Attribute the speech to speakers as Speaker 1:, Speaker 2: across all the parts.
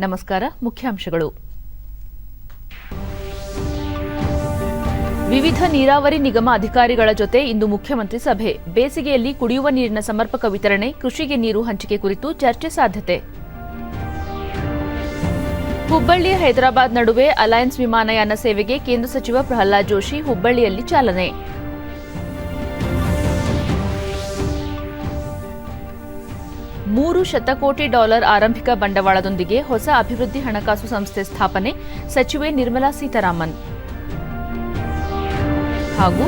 Speaker 1: ನಮಸ್ಕಾರ. ಮುಖ್ಯಾಂಶಗಳು. ವಿವಿಧ ನೀರಾವರಿ ನಿಗಮ ಅಧಿಕಾರಿಗಳ ಜೊತೆ ಇಂದು ಮುಖ್ಯಮಂತ್ರಿ ಸಭೆ. ಬೇಸಿಗೆಯಲ್ಲಿ ಕುಡಿಯುವ ನೀರಿನ ಸಮರ್ಪಕ ವಿತರಣೆ, ಕೃಷಿಗೆ ನೀರು ಹಂಚಿಕೆ ಕುರಿತು ಚರ್ಚೆ ಸಾಧ್ಯತೆ. ಹುಬ್ಬಳ್ಳಿ ಹೈದರಾಬಾದ್ ನಡುವೆ ಅಲಯನ್ಸ್ ವಿಮಾನಯಾನ ಸೇವೆಗೆ ಕೇಂದ್ರ ಸಚಿವ ಪ್ರಹ್ಲಾದ್ ಜೋಶಿ ಹುಬ್ಬಳ್ಳಿಯಲ್ಲಿ ಚಾಲನೆ. $3 ಶತಕೋಟಿ ಆರಂಭಿಕ ಬಂಡವಾಳದೊಂದಿಗೆ ಹೊಸ ಅಭಿವೃದ್ಧಿ ಹಣಕಾಸು ಸಂಸ್ಥೆ ಸ್ಥಾಪನೆ, ಸಚಿವೆ ನಿರ್ಮಲಾ ಸೀತಾರಾಮನ್. ಹಾಗೂ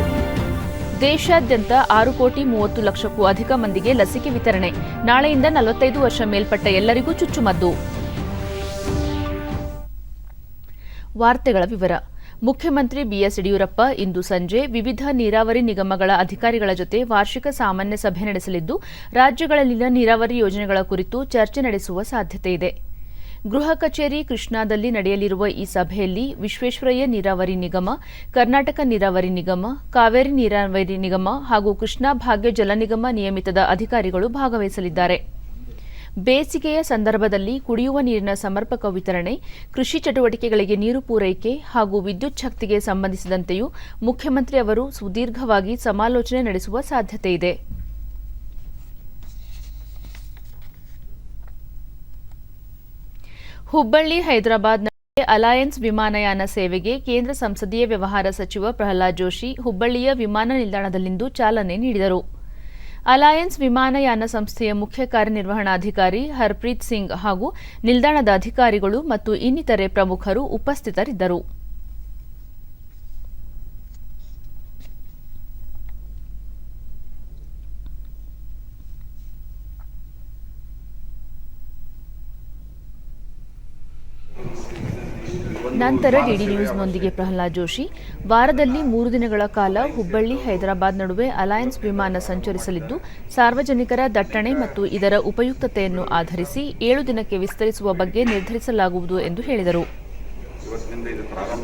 Speaker 1: ದೇಶಾದ್ಯಂತ 6,30,00,000ಕ್ಕೂ ಅಧಿಕ ಮಂದಿಗೆ ಲಸಿಕೆ ವಿತರಣೆ. ನಾಳೆಯಿಂದ 45 ವರ್ಷ ಮೇಲ್ಪಟ್ಟ ಎಲ್ಲರಿಗೂ ಚುಚ್ಚುಮದ್ದು. ವಾರ್ತೆಗಳ ವಿವರ. ಮುಖ್ಯಮಂತ್ರಿ ಬಿಎಸ್ ಯಡಿಯೂರಪ್ಪ ಇಂದು ಸಂಜೆ ವಿವಿಧ ನೀರಾವರಿ ನಿಗಮಗಳ ಅಧಿಕಾರಿಗಳ ಜೊತೆ ವಾರ್ಷಿಕ ಸಾಮಾನ್ಯ ಸಭೆ ನಡೆಸಲಿದ್ದು, ರಾಜ್ಯಗಳಲ್ಲಿನ ನೀರಾವರಿ ಯೋಜನೆಗಳ ಕುರಿತು ಚರ್ಚೆ ನಡೆಸುವ ಸಾಧ್ಯತೆಯಿದೆ. ಗೃಹ ಕಚೇರಿ ಕೃಷ್ಣಾದಲ್ಲಿ ನಡೆಯಲಿರುವ ಈ ಸಭೆಯಲ್ಲಿ ವಿಶ್ವೇಶ್ವರಯ್ಯ ನೀರಾವರಿ ನಿಗಮ, ಕರ್ನಾಟಕ ನೀರಾವರಿ ನಿಗಮ, ಕಾವೇರಿ ನೀರಾವರಿ ನಿಗಮ ಹಾಗೂ ಕೃಷ್ಣಾ ಭಾಗ್ಯ ಜಲ ನಿಗಮ ನಿಯಮಿತದ ಅಧಿಕಾರಿಗಳು ಭಾಗವಹಿಸಲಿದ್ದಾರೆ. ಬೇಸಿಗೆಯ ಸಂದರ್ಭದಲ್ಲಿ ಕುಡಿಯುವ ನೀರಿನ ಸಮರ್ಪಕ ವಿತರಣೆ, ಕೃಷಿ ಚಟುವಟಿಕೆಗಳಿಗೆ ನೀರು ಪೂರೈಕೆ ಹಾಗೂ ವಿದ್ಯುತ್ ಶಕ್ತಿಗೆ ಸಂಬಂಧಿಸಿದಂತೆಯೂ ಮುಖ್ಯಮಂತ್ರಿ ಅವರು ಸುದೀರ್ಘವಾಗಿ ಸಮಾಲೋಚನೆ ನಡೆಸುವ ಸಾಧ್ಯತೆಯಿದೆ. ಹುಬ್ಬಳ್ಳಿ ಹೈದರಾಬಾದ್ ನಡುವೆ ಅಲಯನ್ಸ್ ವಿಮಾನಯಾನ ಸೇವೆಗೆ ಕೇಂದ್ರ ಸಂಸದೀಯ ವ್ಯವಹಾರ ಸಚಿವ ಪ್ರಹ್ಲಾದ್ ಜೋಶಿ ಹುಬ್ಬಳ್ಳಿಯ ವಿಮಾನ ನಿಲ್ದಾಣದಲ್ಲಿಂದು ಚಾಲನೆ ನೀಡಿದರು. ಅಲಯನ್ಸ್ ವಿಮಾನಯಾನ ಸಂಸ್ಥೆಯ ಮುಖ್ಯ ಕಾರ್ಯನಿರ್ವಹಣಾಧಿಕಾರಿ ಹರ್ಪ್ರೀತ್ ಸಿಂಗ್ ಹಾಗೂ ನಿಲ್ದಾಣದ ಅಧಿಕಾರಿಗಳು ಮತ್ತು ಇನ್ನಿತರೆ ಪ್ರಮುಖರು ಉಪಸ್ಥಿತರಿದ್ದರು. ನಂತರ ಡಿಡಿ ನ್ಯೂಸ್ನೊಂದಿಗೆ ಪ್ರಹ್ಲಾದ್ ಜೋಶಿ, ವಾರದಲ್ಲಿ 3 ದಿನಗಳ ಕಾಲ ಹುಬ್ಬಳ್ಳಿ ಹೈದರಾಬಾದ್ ನಡುವೆ ಅಲಯನ್ಸ್ ವಿಮಾನ ಸಂಚರಿಸಲಿದ್ದು, ಸಾರ್ವಜನಿಕರ ದಟ್ಟಣೆ ಮತ್ತು ಇದರ ಉಪಯುಕ್ತತೆಯನ್ನು ಆಧರಿಸಿ 7 ದಿನಕ್ಕೆ ವಿಸ್ತರಿಸುವ ಬಗ್ಗೆ ನಿರ್ಧರಿಸಲಾಗುವುದು ಎಂದು ಹೇಳಿದರು.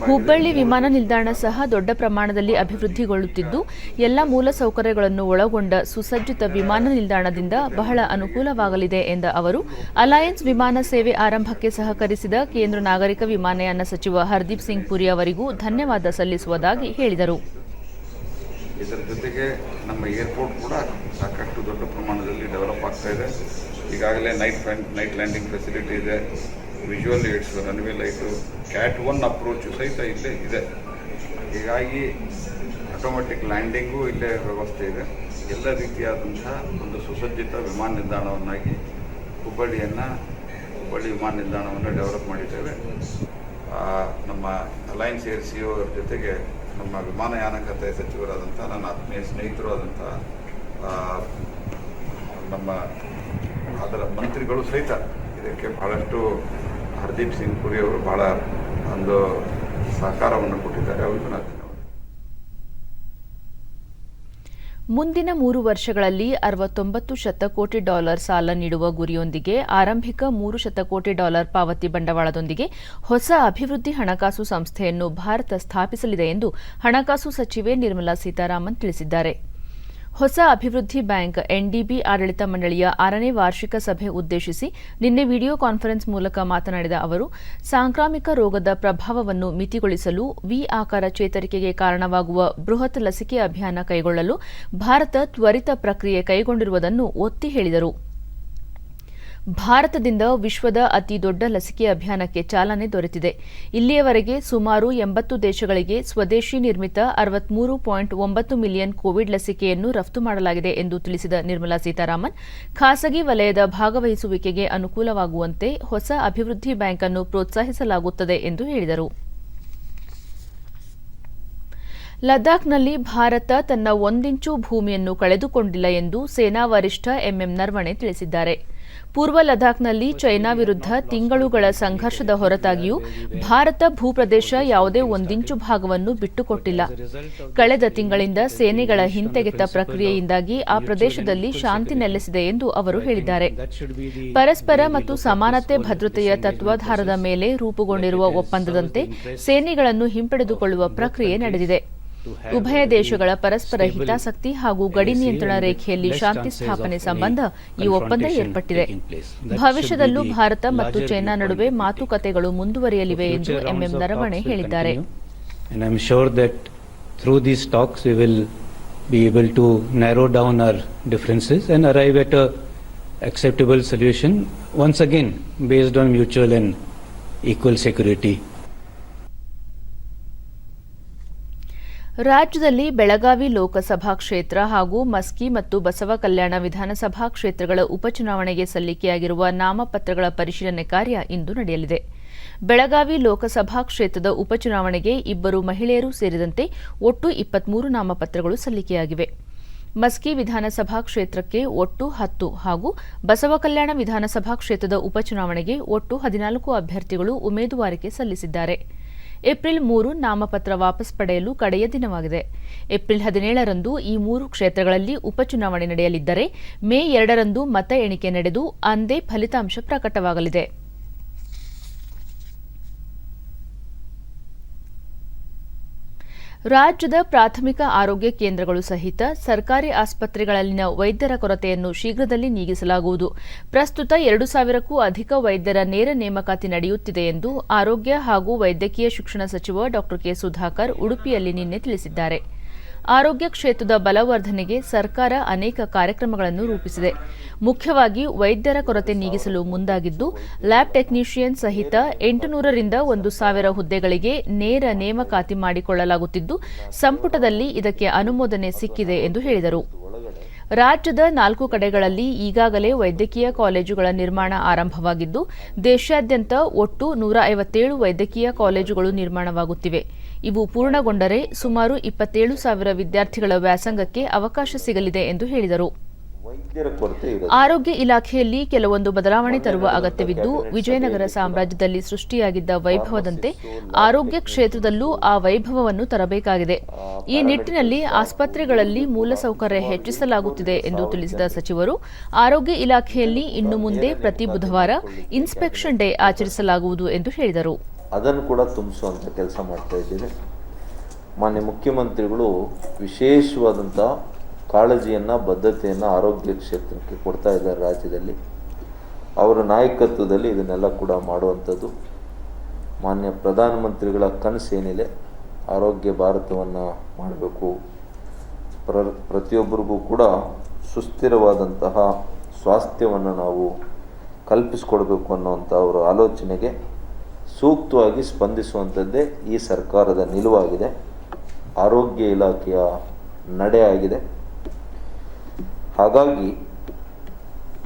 Speaker 1: ಹುಬ್ಬಳ್ಳಿ ವಿಮಾನ ನಿಲ್ದಾಣ ಸಹ ದೊಡ್ಡ ಪ್ರಮಾಣದಲ್ಲಿ ಅಭಿವೃದ್ಧಿಗೊಳ್ಳುತ್ತಿದ್ದು, ಎಲ್ಲ ಮೂಲಸೌಕರ್ಯಗಳನ್ನು ಒಳಗೊಂಡ ಸುಸಜ್ಜಿತ ವಿಮಾನ ನಿಲ್ದಾಣದಿಂದ ಬಹಳ ಅನುಕೂಲವಾಗಲಿದೆ ಎಂದ ಅವರು, ಅಲಯನ್ಸ್ ವಿಮಾನ ಸೇವೆ ಆರಂಭಕ್ಕೆ ಸಹಕರಿಸಿದ ಕೇಂದ್ರ ನಾಗರಿಕ ವಿಮಾನಯಾನ ಸಚಿವ ಹರ್ದೀಪ್ ಸಿಂಗ್ ಪುರಿ ಅವರಿಗೂ ಧನ್ಯವಾದ ಸಲ್ಲಿಸುವುದಾಗಿ ಹೇಳಿದರು.
Speaker 2: ಇದರ ಜೊತೆಗೆ ನಮ್ಮ ಏರ್ಪೋರ್ಟ್ ಕೂಡ ಸಾಕಷ್ಟು ದೊಡ್ಡ ಪ್ರಮಾಣದಲ್ಲಿ ಡೆವಲಪ್ ಆಗ್ತಾ ಇದೆ. ಈಗಾಗಲೇ ನೈಟ್ ಲ್ಯಾಂಡಿಂಗ್ ಫೆಸಿಲಿಟಿ ಇದೆ, visual AIDS, runway light, cat 1 approach ಸಹಿತ ಇಲ್ಲೇ ಇದೆ. ಹೀಗಾಗಿ ಆಟೋಮೆಟಿಕ್ ಲ್ಯಾಂಡಿಂಗು ಇಲ್ಲೇ ವ್ಯವಸ್ಥೆ ಇದೆ. ಎಲ್ಲ ರೀತಿಯಾದಂಥ ಒಂದು ಸುಸಜ್ಜಿತ ವಿಮಾನ ನಿಲ್ದಾಣವನ್ನಾಗಿ ಹುಬ್ಬಳ್ಳಿ ವಿಮಾನ ನಿಲ್ದಾಣವನ್ನು ಡೆವಲಪ್ ಮಾಡಿದ್ದೇವೆ. ನಮ್ಮ ಅಲಯನ್ಸ್ ಏರ್ ಸಿ ಅವರ ಜೊತೆಗೆ ನಮ್ಮ ವಿಮಾನಯಾನ ಖಾತೆ ಸಚಿವರಾದಂಥ ನನ್ನ ಆತ್ಮೀಯ ಸ್ನೇಹಿತರು ಆದಂಥ ನಮ್ಮ ಅದರ ಮಂತ್ರಿಗಳು ಸಹಿತ ಇದಕ್ಕೆ ಬಹಳಷ್ಟು ಹರ್ದೀಪ್ ಸಿಂಗ್ ಪುರಿ ಅವರು ಬಹಳ ಒಂದು ಸಹಕಾರವನ್ನು ಕೊಟ್ಟಿದ್ದಾರೆ. ಅವರಿಗೂ ನಾನು
Speaker 1: ಮುಂದಿನ 3 ವರ್ಷಗಳಲ್ಲಿ $69 ಶತಕೋಟಿ ಸಾಲ ನೀಡುವ ಗುರಿಯೊಂದಿಗೆ ಆರಂಭಿಕ $3 ಶತಕೋಟಿ ಪಾವತಿ ಬಂಡವಾಳದೊಂದಿಗೆ ಹೊಸ ಅಭಿವೃದ್ಧಿ ಹಣಕಾಸು ಸಂಸ್ಥೆಯನ್ನು ಭಾರತ ಸ್ಥಾಪಿಸಲಿದೆ ಎಂದು ಹಣಕಾಸು ಸಚಿವೆ ನಿರ್ಮಲಾ ಸೀತಾರಾಮನ್ ತಿಳಿಸಿದ್ದಾರೆ. ಹೊಸ ಅಭಿವೃದ್ಧಿ ಬ್ಯಾಂಕ್ ಎನ್ಡಿಬಿ ಆಡಳಿತ ಮಂಡಳಿಯ 6ನೇ ವಾರ್ಷಿಕ ಸಭೆ ಉದ್ದೇಶಿಸಿ ನಿನ್ನೆ ವಿಡಿಯೋ ಕಾನ್ಫರೆನ್ಸ್ ಮೂಲಕ ಮಾತನಾಡಿದ ಅವರು, ಸಾಂಕ್ರಾಮಿಕ ರೋಗದ ಪ್ರಭಾವವನ್ನು ಮಿತಿಗೊಳಿಸಲು ವಿ ಆಕಾರ ಚೇತರಿಕೆಗೆ ಕಾರಣವಾಗುವ ಬೃಹತ್ ಲಸಿಕೆ ಅಭಿಯಾನ ಕೈಗೊಳ್ಳಲು ಭಾರತ ತ್ವರಿತ ಪ್ರಕ್ರಿಯೆ ಕೈಗೊಂಡಿರುವುದನ್ನು ಒತ್ತಿ ಹೇಳಿದರು. ಭಾರತದಿಂದ ವಿಶ್ವದ ಅತಿ ದೊಡ್ಡ ಲಸಿಕೆ ಅಭಿಯಾನಕ್ಕೆ ಚಾಲನೆ ದೊರೆತಿದೆ. ಇಲ್ಲಿಯವರೆಗೆ ಸುಮಾರು 80 ದೇಶಗಳಿಗೆ ಸ್ವದೇಶಿ ನಿರ್ಮಿತ 63.9 ಮಿಲಿಯನ್ ಕೋವಿಡ್ ಲಸಿಕೆಯನ್ನು ರಫ್ತು ಮಾಡಲಾಗಿದೆ ಎಂದು ತಿಳಿಸಿದ ನಿರ್ಮಲಾ ಸೀತಾರಾಮನ್, ಖಾಸಗಿ ವಲಯದ ಭಾಗವಹಿಸುವಿಕೆಗೆ ಅನುಕೂಲವಾಗುವಂತೆ ಹೊಸ ಅಭಿವೃದ್ಧಿ ಬ್ಯಾಂಕ್ ಅನ್ನು ಪ್ರೋತ್ಸಾಹಿಸಲಾಗುತ್ತದೆ ಎಂದು ಹೇಳಿದರು. ಲದ್ದಾಖ್ನಲ್ಲಿ ಭಾರತ ತನ್ನ 1 ಇಂಚು ಭೂಮಿಯನ್ನು ಕಳೆದುಕೊಂಡಿಲ್ಲ ಎಂದು ಸೇನಾ ವರಿಷ್ಠ ಎಂಎಂ ನರವಣೆ ತಿಳಿಸಿದ್ದಾರೆ. ಪೂರ್ವ ಲದ್ದಾಖ್ನಲ್ಲಿ ಚೈನಾ ವಿರುದ್ಧ ತಿಂಗಳುಗಳ ಸಂಘರ್ಷದ ಹೊರತಾಗಿಯೂ ಭಾರತ ಭೂಪ್ರದೇಶ ಯಾವುದೇ 1 ಇಂಚು ಭಾಗವನ್ನು ಬಿಟ್ಟುಕೊಟ್ಟಿಲ್ಲ. ಕಳೆದ ತಿಂಗಳಿಂದ ಸೇನೆಗಳ ಹಿಂತೆಗೆತ ಪ್ರಕ್ರಿಯೆಯಿಂದಾಗಿ ಆ ಪ್ರದೇಶದಲ್ಲಿ ಶಾಂತಿ ನೆಲೆಸಿದೆ ಎಂದು ಅವರು ಹೇಳಿದ್ದಾರೆ. ಪರಸ್ಪರ ಮತ್ತು ಸಮಾನತೆ ಭದ್ರತೆಯ ತತ್ವಾಧಾರದ ಮೇಲೆ ರೂಪುಗೊಂಡಿರುವ ಒಪ್ಪಂದದಂತೆ ಸೇನೆಗಳನ್ನು ಹಿಂಪಡೆದುಕೊಳ್ಳುವ ಪ್ರಕ್ರಿಯೆ ನಡೆದಿದೆ. ಉಭಯ ದೇಶಗಳ ಪರಸ್ಪರ ಹಿತಾಸಕ್ತಿ ಹಾಗೂ ಗಡಿ ನಿಯಂತ್ರಣ ರೇಖೆಯಲ್ಲಿ ಶಾಂತಿ ಸ್ಥಾಪನೆ ಸಂಬಂಧ ಈ ಒಪ್ಪಂದ ಏರ್ಪಟ್ಟಿದೆ. ಭವಿಷ್ಯದಲ್ಲೂ ಭಾರತ ಮತ್ತು ಚೈನಾ ನಡುವೆ ಮಾತುಕತೆಗಳು ಮುಂದುವರಿಯಲಿವೆ ಎಂದು ಎಂಎಂ ನರವಣೆ ಹೇಳಿದ್ದಾರೆ.
Speaker 3: And I'm sure that through these talks we will be able to narrow down our differences and arrive at a acceptable solution, once again based on mutual and equal security.
Speaker 1: ರಾಜ್ಯದಲ್ಲಿ ಬೆಳಗಾವಿ ಲೋಕಸಭಾ ಕ್ಷೇತ್ರ ಹಾಗೂ ಮಸ್ಕಿ ಮತ್ತು ಬಸವ ಕಲ್ಯಾಣ ವಿಧಾನಸಭಾ ಕ್ಷೇತ್ರಗಳ ಉಪಚುನಾವಣೆಗೆ ಸಲ್ಲಿಕೆಯಾಗಿರುವ ನಾಮಪತ್ರಗಳ ಪರಿಶೀಲನೆ ಕಾರ್ಯ ಇಂದು ನಡೆಯಲಿದೆ. ಬೆಳಗಾವಿ ಲೋಕಸಭಾ ಕ್ಷೇತ್ರದ ಉಪಚುನಾವಣೆಗೆ 2 ಮಹಿಳೆಯರು ಸೇರಿದಂತೆ ಒಟ್ಟು 23 ನಾಮಪತ್ರಗಳು ಸಲ್ಲಿಕೆಯಾಗಿವೆ. ಮಸ್ಕಿ ವಿಧಾನಸಭಾ ಕ್ಷೇತ್ರಕ್ಕೆ ಒಟ್ಟು 10 ಹಾಗೂ ಬಸವ ಕಲ್ಯಾಣ ವಿಧಾನಸಭಾ ಕ್ಷೇತ್ರದ ಉಪಚುನಾವಣೆಗೆ ಒಟ್ಟು 14 ಅಭ್ಯರ್ಥಿಗಳು ಉಮೇದುವಾರಿಕೆ ಸಲ್ಲಿಸಿದ್ದಾರೆ. ಏಪ್ರಿಲ್ 3 ನಾಮಪತ್ರ ವಾಪಸ್ ಪಡೆಯಲು ಕಡೆಯ ದಿನವಾಗಿದೆ. ಏಪ್ರಿಲ್ 17ರಂದು ಈ 3 ಕ್ಷೇತ್ರಗಳಲ್ಲಿ ಉಪಚುನಾವಣೆ ನಡೆಯಲಿದ್ದರೆ ಮೇ 2ರಂದು ಮತ ಎಣಿಕೆ ನಡೆದು ಅಂದೇ ಫಲಿತಾಂಶ ಪ್ರಕಟವಾಗಲಿದೆ. ರಾಜ್ಯದ ಪ್ರಾಥಮಿಕ ಆರೋಗ್ಯ ಕೇಂದ್ರಗಳು ಸಹಿತ ಸರ್ಕಾರಿ ಆಸ್ಪತ್ರೆಗಳಲ್ಲಿನ ವೈದ್ಯರ ಕೊರತೆಯನ್ನು ಶೀಘ್ರದಲ್ಲಿ ನೀಗಿಸಲಾಗುವುದು. ಪ್ರಸ್ತುತ 2,000ಕ್ಕೂ ಅಧಿಕ ವೈದ್ಯರ ನೇರ ನೇಮಕಾತಿ ನಡೆಯುತ್ತಿದೆ ಎಂದು ಆರೋಗ್ಯ ಹಾಗೂ ವೈದ್ಯಕೀಯ ಶಿಕ್ಷಣ ಸಚಿವ ಡಾ ಕೆ ಸುಧಾಕರ್ ಉಡುಪಿಯಲ್ಲಿ ನಿನ್ನೆ ತಿಳಿಸಿದ್ದಾರೆ. ಆರೋಗ್ಯ ಕ್ಷೇತ್ರದ ಬಲವರ್ಧನೆಗೆ ಸರ್ಕಾರ ಅನೇಕ ಕಾರ್ಯಕ್ರಮಗಳನ್ನು ರೂಪಿಸಿದೆ. ಮುಖ್ಯವಾಗಿ ವೈದ್ಯರ ಕೊರತೆ ನೀಗಿಸಲು ಮುಂದಾಗಿದ್ದು, ಲ್ಯಾಬ್ ಟೆಕ್ನಿಷಿಯನ್ ಸಹಿತ 800ರಿಂದ 1,000 ಹುದ್ದೆಗಳಿಗೆ ನೇರ ನೇಮಕಾತಿ ಮಾಡಿಕೊಳ್ಳಲಾಗುತ್ತಿದ್ದು, ಸಂಪುಟದಲ್ಲಿ ಇದಕ್ಕೆ ಅನುಮೋದನೆ ಸಿಕ್ಕಿದೆ ಎಂದು ಹೇಳಿದರು. ರಾಜ್ಯದ 4 ಕಡೆಗಳಲ್ಲಿ ಈಗಾಗಲೇ ವೈದ್ಯಕೀಯ ಕಾಲೇಜುಗಳ ನಿರ್ಮಾಣ ಆರಂಭವಾಗಿದ್ದು, ದೇಶಾದ್ಯಂತ ಒಟ್ಟು 157 ವೈದ್ಯಕೀಯ ಕಾಲೇಜುಗಳು ನಿರ್ಮಾಣವಾಗುತ್ತಿವೆ. ಇವು ಪೂರ್ಣಗೊಂಡರೆ ಸುಮಾರು 27,000 ವಿದ್ಯಾರ್ಥಿಗಳ ವ್ಯಾಸಂಗಕ್ಕೆ ಅವಕಾಶ ಸಿಗಲಿದೆ ಎಂದು ಹೇಳಿದರು. ಆರೋಗ್ಯ ಇಲಾಖೆಯಲ್ಲಿ ಕೆಲವೊಂದು ಬದಲಾವಣೆ ತರುವ ಅಗತ್ಯವಿದ್ದು, ವಿಜಯನಗರ ಸಾಮ್ರಾಜ್ಯದಲ್ಲಿ ಸೃಷ್ಟಿಯಾಗಿದ್ದ ವೈಭವದಂತೆ ಆರೋಗ್ಯ ಕ್ಷೇತ್ರದಲ್ಲೂ ಆ ವೈಭವವನ್ನು ತರಬೇಕಾಗಿದೆ. ಈ ನಿಟ್ಟಿನಲ್ಲಿ ಆಸ್ಪತ್ರೆಗಳಲ್ಲಿ ಮೂಲಸೌಕರ್ಯ ಹೆಚ್ಚಿಸಲಾಗುತ್ತಿದೆ ಎಂದು ತಿಳಿಸಿದ ಸಚಿವರು, ಆರೋಗ್ಯ ಇಲಾಖೆಯಲ್ಲಿ ಇನ್ನು ಮುಂದೆ ಪ್ರತಿ ಬುಧವಾರ ಇನ್ಸ್ಪೆಕ್ಷನ್ ಡೇ ಆಚರಿಸಲಾಗುವುದು ಎಂದು ಹೇಳಿದರು.
Speaker 4: ಅದನ್ನು ಕೂಡ ತುಂಬಿಸುವಂಥ ಕೆಲಸ ಮಾಡ್ತಾ ಇದ್ದೀವಿ. ಮಾನ್ಯ ಮುಖ್ಯಮಂತ್ರಿಗಳು ವಿಶೇಷವಾದಂಥ ಕಾಳಜಿಯನ್ನು, ಬದ್ಧತೆಯನ್ನು ಆರೋಗ್ಯ ಕ್ಷೇತ್ರಕ್ಕೆ ಕೊಡ್ತಾ ಇದ್ದಾರೆ. ರಾಜ್ಯದಲ್ಲಿ ಅವರ ನಾಯಕತ್ವದಲ್ಲಿ ಇದನ್ನೆಲ್ಲ ಕೂಡ ಮಾಡುವಂಥದ್ದು. ಮಾನ್ಯ ಪ್ರಧಾನಮಂತ್ರಿಗಳ ಕನಸೇನಿದೆ, ಆರೋಗ್ಯ ಭಾರತವನ್ನು ಮಾಡಬೇಕು, ಪ್ರತಿಯೊಬ್ಬರಿಗೂ ಕೂಡ ಸುಸ್ಥಿರವಾದಂತಹ ಸ್ವಾಸ್ಥ್ಯವನ್ನು ನಾವು ಕಲ್ಪಿಸಿಕೊಡ್ಬೇಕು ಅನ್ನೋವಂಥ ಅವರ ಆಲೋಚನೆಗೆ ಸೂಕ್ತವಾಗಿ ಸ್ಪಂದಿಸುವಂಥದ್ದೇ ಈ ಸರ್ಕಾರದ ನಿಲುವಾಗಿದೆ, ಆರೋಗ್ಯ ಇಲಾಖೆಯ ನಡೆ ಆಗಿದೆ. ಹಾಗಾಗಿ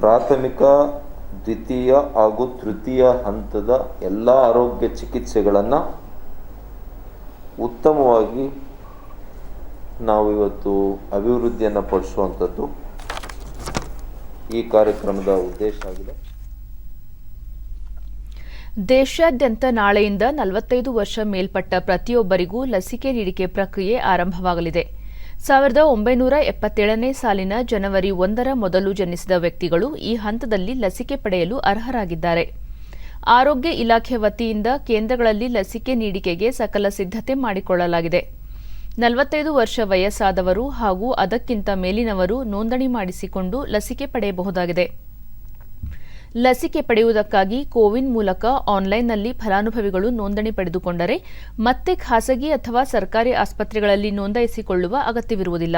Speaker 4: ಪ್ರಾಥಮಿಕ, ದ್ವಿತೀಯ ಹಾಗೂ ತೃತೀಯ ಹಂತದ ಎಲ್ಲ ಆರೋಗ್ಯ ಚಿಕಿತ್ಸೆಗಳನ್ನು ಉತ್ತಮವಾಗಿ ನಾವು ಇವತ್ತು ಅಭಿವೃದ್ಧಿಯನ್ನು ಪಡಿಸುವಂಥದ್ದು ಈ ಕಾರ್ಯಕ್ರಮದ ಉದ್ದೇಶ ಆಗಿದೆ.
Speaker 1: ದೇಶಾದ್ಯಂತ ನಾಳೆಯಿಂದ 45 ವರ್ಷ ಮೇಲ್ಪಟ್ಟ ಪ್ರತಿಯೊಬ್ಬರಿಗೂ ಲಸಿಕೆ ನೀಡಿಕೆ ಪ್ರಕ್ರಿಯೆ ಆರಂಭವಾಗಲಿದೆ. 1977ನೇ ಸಾಲಿನ ಜನವರಿ 1ರ ಮೊದಲು ಜನಿಸಿದ ವ್ಯಕ್ತಿಗಳು ಈ ಹಂತದಲ್ಲಿ ಲಸಿಕೆ ಪಡೆಯಲು ಅರ್ಹರಾಗಿದ್ದಾರೆ. ಆರೋಗ್ಯ ಇಲಾಖೆ ವತಿಯಿಂದ ಕೇಂದ್ರಗಳಲ್ಲಿ ಲಸಿಕೆ ನೀಡಿಕೆಗೆ ಸಕಲ ಸಿದ್ಧತೆ ಮಾಡಿಕೊಳ್ಳಲಾಗಿದೆ. 45 ವರ್ಷ ವಯಸ್ಸಾದವರು ಹಾಗೂ ಅದಕ್ಕಿಂತ ಮೇಲಿನವರು ನೋಂದಣಿ ಮಾಡಿಸಿಕೊಂಡು ಲಸಿಕೆ ಪಡೆಯಬಹುದಾಗಿದೆ. ಲಸಿಕೆ ಪಡೆಯುವುದಕ್ಕಾಗಿ ಕೋವಿನ್ ಮೂಲಕ ಆನ್ಲೈನ್ನಲ್ಲಿ ಫಲಾನುಭವಿಗಳು ನೋಂದಣಿ ಪಡೆದುಕೊಂಡರೆ ಮತ್ತೆ ಖಾಸಗಿ ಅಥವಾ ಸರ್ಕಾರಿ ಆಸ್ಪತ್ರೆಗಳಲ್ಲಿ ನೋಂದಾಯಿಸಿಕೊಳ್ಳುವ ಅಗತ್ಯವಿರುವುದಿಲ್ಲ.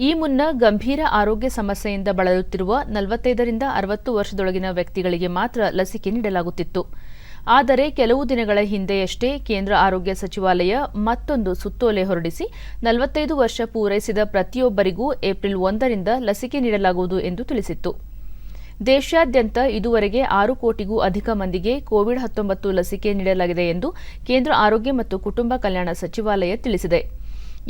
Speaker 1: ಈ ಮುನ್ನ ಗಂಭೀರ ಆರೋಗ್ಯ ಸಮಸ್ಯೆಯಿಂದ ಬಳಲುತ್ತಿರುವ 45ರಿಂದ 60 ವರ್ಷದೊಳಗಿನ ವ್ಯಕ್ತಿಗಳಿಗೆ ಮಾತ್ರ ಲಸಿಕೆ ನೀಡಲಾಗುತ್ತಿತ್ತು. ಆದರೆ ಕೆಲವು ದಿನಗಳ ಹಿಂದೆಯಷ್ಟೇ ಕೇಂದ್ರ ಆರೋಗ್ಯ ಸಚಿವಾಲಯ ಮತ್ತೊಂದು ಸುತ್ತೋಲೆ ಹೊರಡಿಸಿ 45 ವರ್ಷ ಪೂರೈಸಿದ ಪ್ರತಿಯೊಬ್ಬರಿಗೂ ಏಪ್ರಿಲ್ 1ರಿಂದ ಲಸಿಕೆ ನೀಡಲಾಗುವುದು ಎಂದು ತಿಳಿಸಿತ್ತು. ದೇಶಾದ್ಯಂತ ಇದುವರೆಗೆ 6 ಕೋಟಿಗೂ ಅಧಿಕ ಮಂದಿಗೆ ಕೋವಿಡ್-19 ಲಸಿಕೆ ನೀಡಲಾಗಿದೆ ಎಂದು ಕೇಂದ್ರ ಆರೋಗ್ಯ ಮತ್ತು ಕುಟುಂಬ ಕಲ್ಯಾಣ ಸಚಿವಾಲಯ ತಿಳಿಸಿದೆ.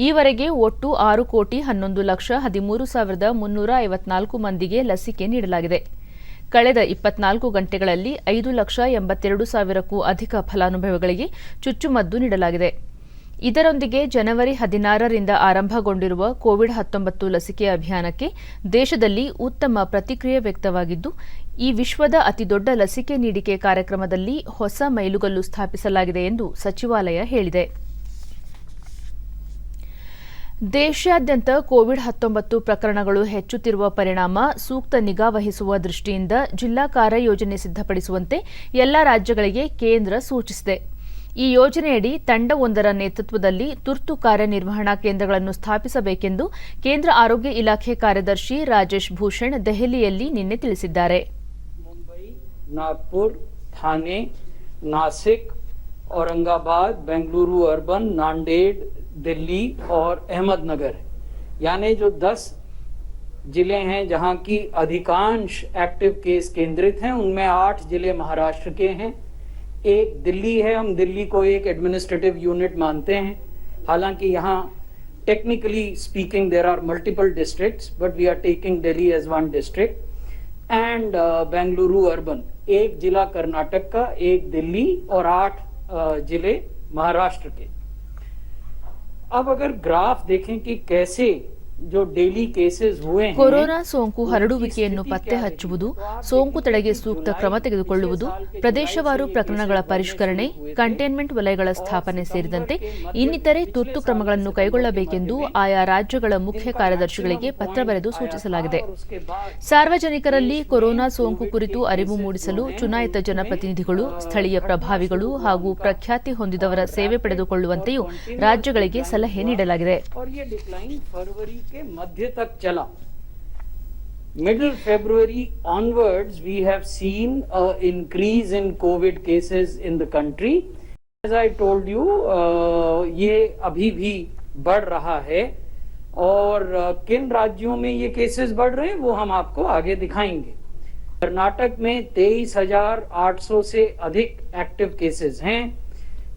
Speaker 1: ಈವರೆಗೆ ಒಟ್ಟು 6,11,13,354 ಮಂದಿಗೆ ಲಸಿಕೆ ನೀಡಲಾಗಿದೆ. ಕಳೆದ 24 ಗಂಟೆಗಳಲ್ಲಿ 5,82,000ಕ್ಕೂ ಅಧಿಕ ಫಲಾನುಭವಿಗಳಿಗೆ ಚುಚ್ಚುಮದ್ದು ನೀಡಲಾಗಿದೆ. ಇದರೊಂದಿಗೆ ಜನವರಿ 16ರಿಂದ ಆರಂಭಗೊಂಡಿರುವ ಕೋವಿಡ್-19 ಲಸಿಕೆ ಅಭಿಯಾನಕ್ಕೆ ದೇಶದಲ್ಲಿ ಉತ್ತಮ ಪ್ರತಿಕ್ರಿಯೆ ವ್ಯಕ್ತವಾಗಿದ್ದು, ಈ ವಿಶ್ವದ ಅತಿದೊಡ್ಡ ಲಸಿಕೆ ನೀಡಿಕೆ ಕಾರ್ಯಕ್ರಮದಲ್ಲಿ ಹೊಸ ಮೈಲುಗಲ್ಲು ಸ್ಥಾಪಿಸಲಾಗಿದೆ ಎಂದು ಸಚಿವಾಲಯ ಹೇಳಿದೆ. ದೇಶಾದ್ಯಂತ ಕೋವಿಡ್-19 ಪ್ರಕರಣಗಳು ಹೆಚ್ಚುತ್ತಿರುವ ಪರಿಣಾಮ ಸೂಕ್ತ ನಿಗಾ ವಹಿಸುವ ದೃಷ್ಟಿಯಿಂದ ಜಿಲ್ಲಾ ಕಾರ್ಯಯೋಜನೆ ಸಿದ್ಧಪಡಿಸುವಂತೆ ಎಲ್ಲ ರಾಜ್ಯಗಳಿಗೆ ಕೇಂದ್ರ ಸೂಚಿಸಿದೆ. ಈ ಯೋಜನೆಯಡಿ ತಂಡವೊಂದರ ನೇತೃತ್ವದಲ್ಲಿ ತುರ್ತು ಕಾರ್ಯನಿರ್ವಹಣಾ ಕೇಂದ್ರಗಳನ್ನು ಸ್ಥಾಪಿಸಬೇಕೆಂದು ಕೇಂದ್ರ ಆರೋಗ್ಯ ಇಲಾಖೆ ಕಾರ್ಯದರ್ಶಿ ರಾಜೇಶ್ ಭೂಷಣ್ ದೆಹಲಿಯಲ್ಲಿ ನಿನ್ನೆ ತಿಳಿಸಿದ್ದಾರೆ.
Speaker 5: मुंबई, नागपुर, थाने, नासिक, औरंगाबाद, बेंगलुरु अर्बन, नांदेड़, दिल्ली और अहमदनगर यानी जो 10 जिले हैं जहां की अधिकांश एक्टिव केस केंद्रित हैं, उनमें 8 जिले महाराष्ट्र के हैं, एक दिल्ली है. हम दिल्ली को एक एडमिनिस्ट्रेटिव यूनिट मानते हैं. हालांकि यहाँ technically speaking there are multiple districts, but we are taking Delhi as one district. And Bengaluru urban, एक जिला कर्नाटक का, एक दिल्ली और 8 जिले महाराष्ट्र के. अब अगर ग्राफ देखें कि कैसे जो डेली केसेस हुए हैं,
Speaker 1: ಕೊರೋನಾ ಸೋಂಕು ಹರಡುವಿಕೆಯನ್ನು ಪತ್ತೆ ಹಚ್ಚುವುದು, ಸೋಂಕು ತಡೆಗೆ ಸೂಕ್ತ ಕ್ರಮ ತೆಗೆದುಕೊಳ್ಳುವುದು, ಪ್ರದೇಶವಾರು ಪ್ರಕರಣಗಳ ಪರಿಷ್ಕರಣೆ, ಕಂಟೈನ್ಮೆಂಟ್ ವಲಯಗಳ ಸ್ಥಾಪನೆ ಸೇರಿದಂತೆ ಇನ್ನಿತರೆ ತುರ್ತು ಕ್ರಮಗಳನ್ನು ಕೈಗೊಳ್ಳಬೇಕೆಂದು ಆಯಾ ರಾಜ್ಯಗಳ ಮುಖ್ಯ ಕಾರ್ಯದರ್ಶಿಗಳಿಗೆ ಪತ್ರ ಬರೆದು ಸೂಚಿಸಲಾಗಿದೆ. ಸಾರ್ವಜನಿಕರಲ್ಲಿ ಕೊರೋನಾ ಸೋಂಕು ಕುರಿತು ಅರಿವು ಮೂಡಿಸಲು ಚುನಾಯಿತ ಜನಪ್ರತಿನಿಧಿಗಳು, ಸ್ಥಳೀಯ ಪ್ರಭಾವಿಗಳು ಹಾಗೂ ಪ್ರಖ್ಯಾತಿ ಹೊಂದಿದವರ ಸೇವೆ ಪಡೆದುಕೊಳ್ಳುವಂತೆಯೂ ರಾಜ್ಯಗಳಿಗೆ ಸಲಹೆ ನೀಡಲಾಗಿದೆ.
Speaker 5: के मध्य तक चला. Middle February onwards we have seen an increase in COVID cases in the country. As I told you, ये अभी भी बढ़ रहा है और किन राज्यों में ये केसेस बढ़ रहे हैं वो हम आपको आगे दिखाएंगे. कर्नाटक में 23,800 से अधिक एक्टिव केसेस हैं.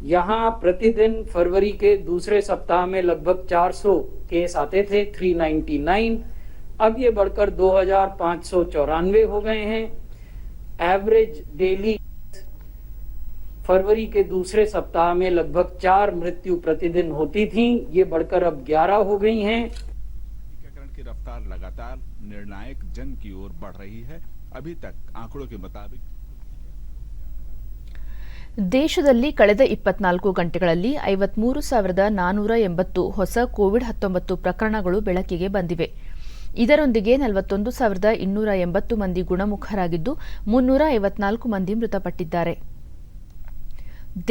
Speaker 5: यहाँ प्रतिदिन फरवरी के दूसरे सप्ताह में लगभग 400 केस आते थे, 399. अब ये बढ़कर 2,594 हो गए हैं. एवरेज डेली फरवरी के दूसरे सप्ताह में लगभग 4 मृत्यु प्रतिदिन होती थी, ये बढ़कर अब 11 हो गई हैं.
Speaker 6: टीकाकरण की रफ्तार लगातार निर्णायक जंग की ओर बढ़ रही है. अभी तक आंकड़ों के मुताबिक
Speaker 1: ದೇಶದಲ್ಲಿ ಕಳೆದ 24 ಗಂಟೆಗಳಲ್ಲಿ 53,480 ಹೊಸ ಕೋವಿಡ್-19 ಪ್ರಕರಣಗಳು ಬೆಳಕಿಗೆ ಬಂದಿವೆ. ಇದರೊಂದಿಗೆ 41,280 ಮಂದಿ ಗುಣಮುಖರಾಗಿದ್ದು 354 ಮಂದಿ ಮೃತಪಟ್ಟಿದ್ದಾರೆ.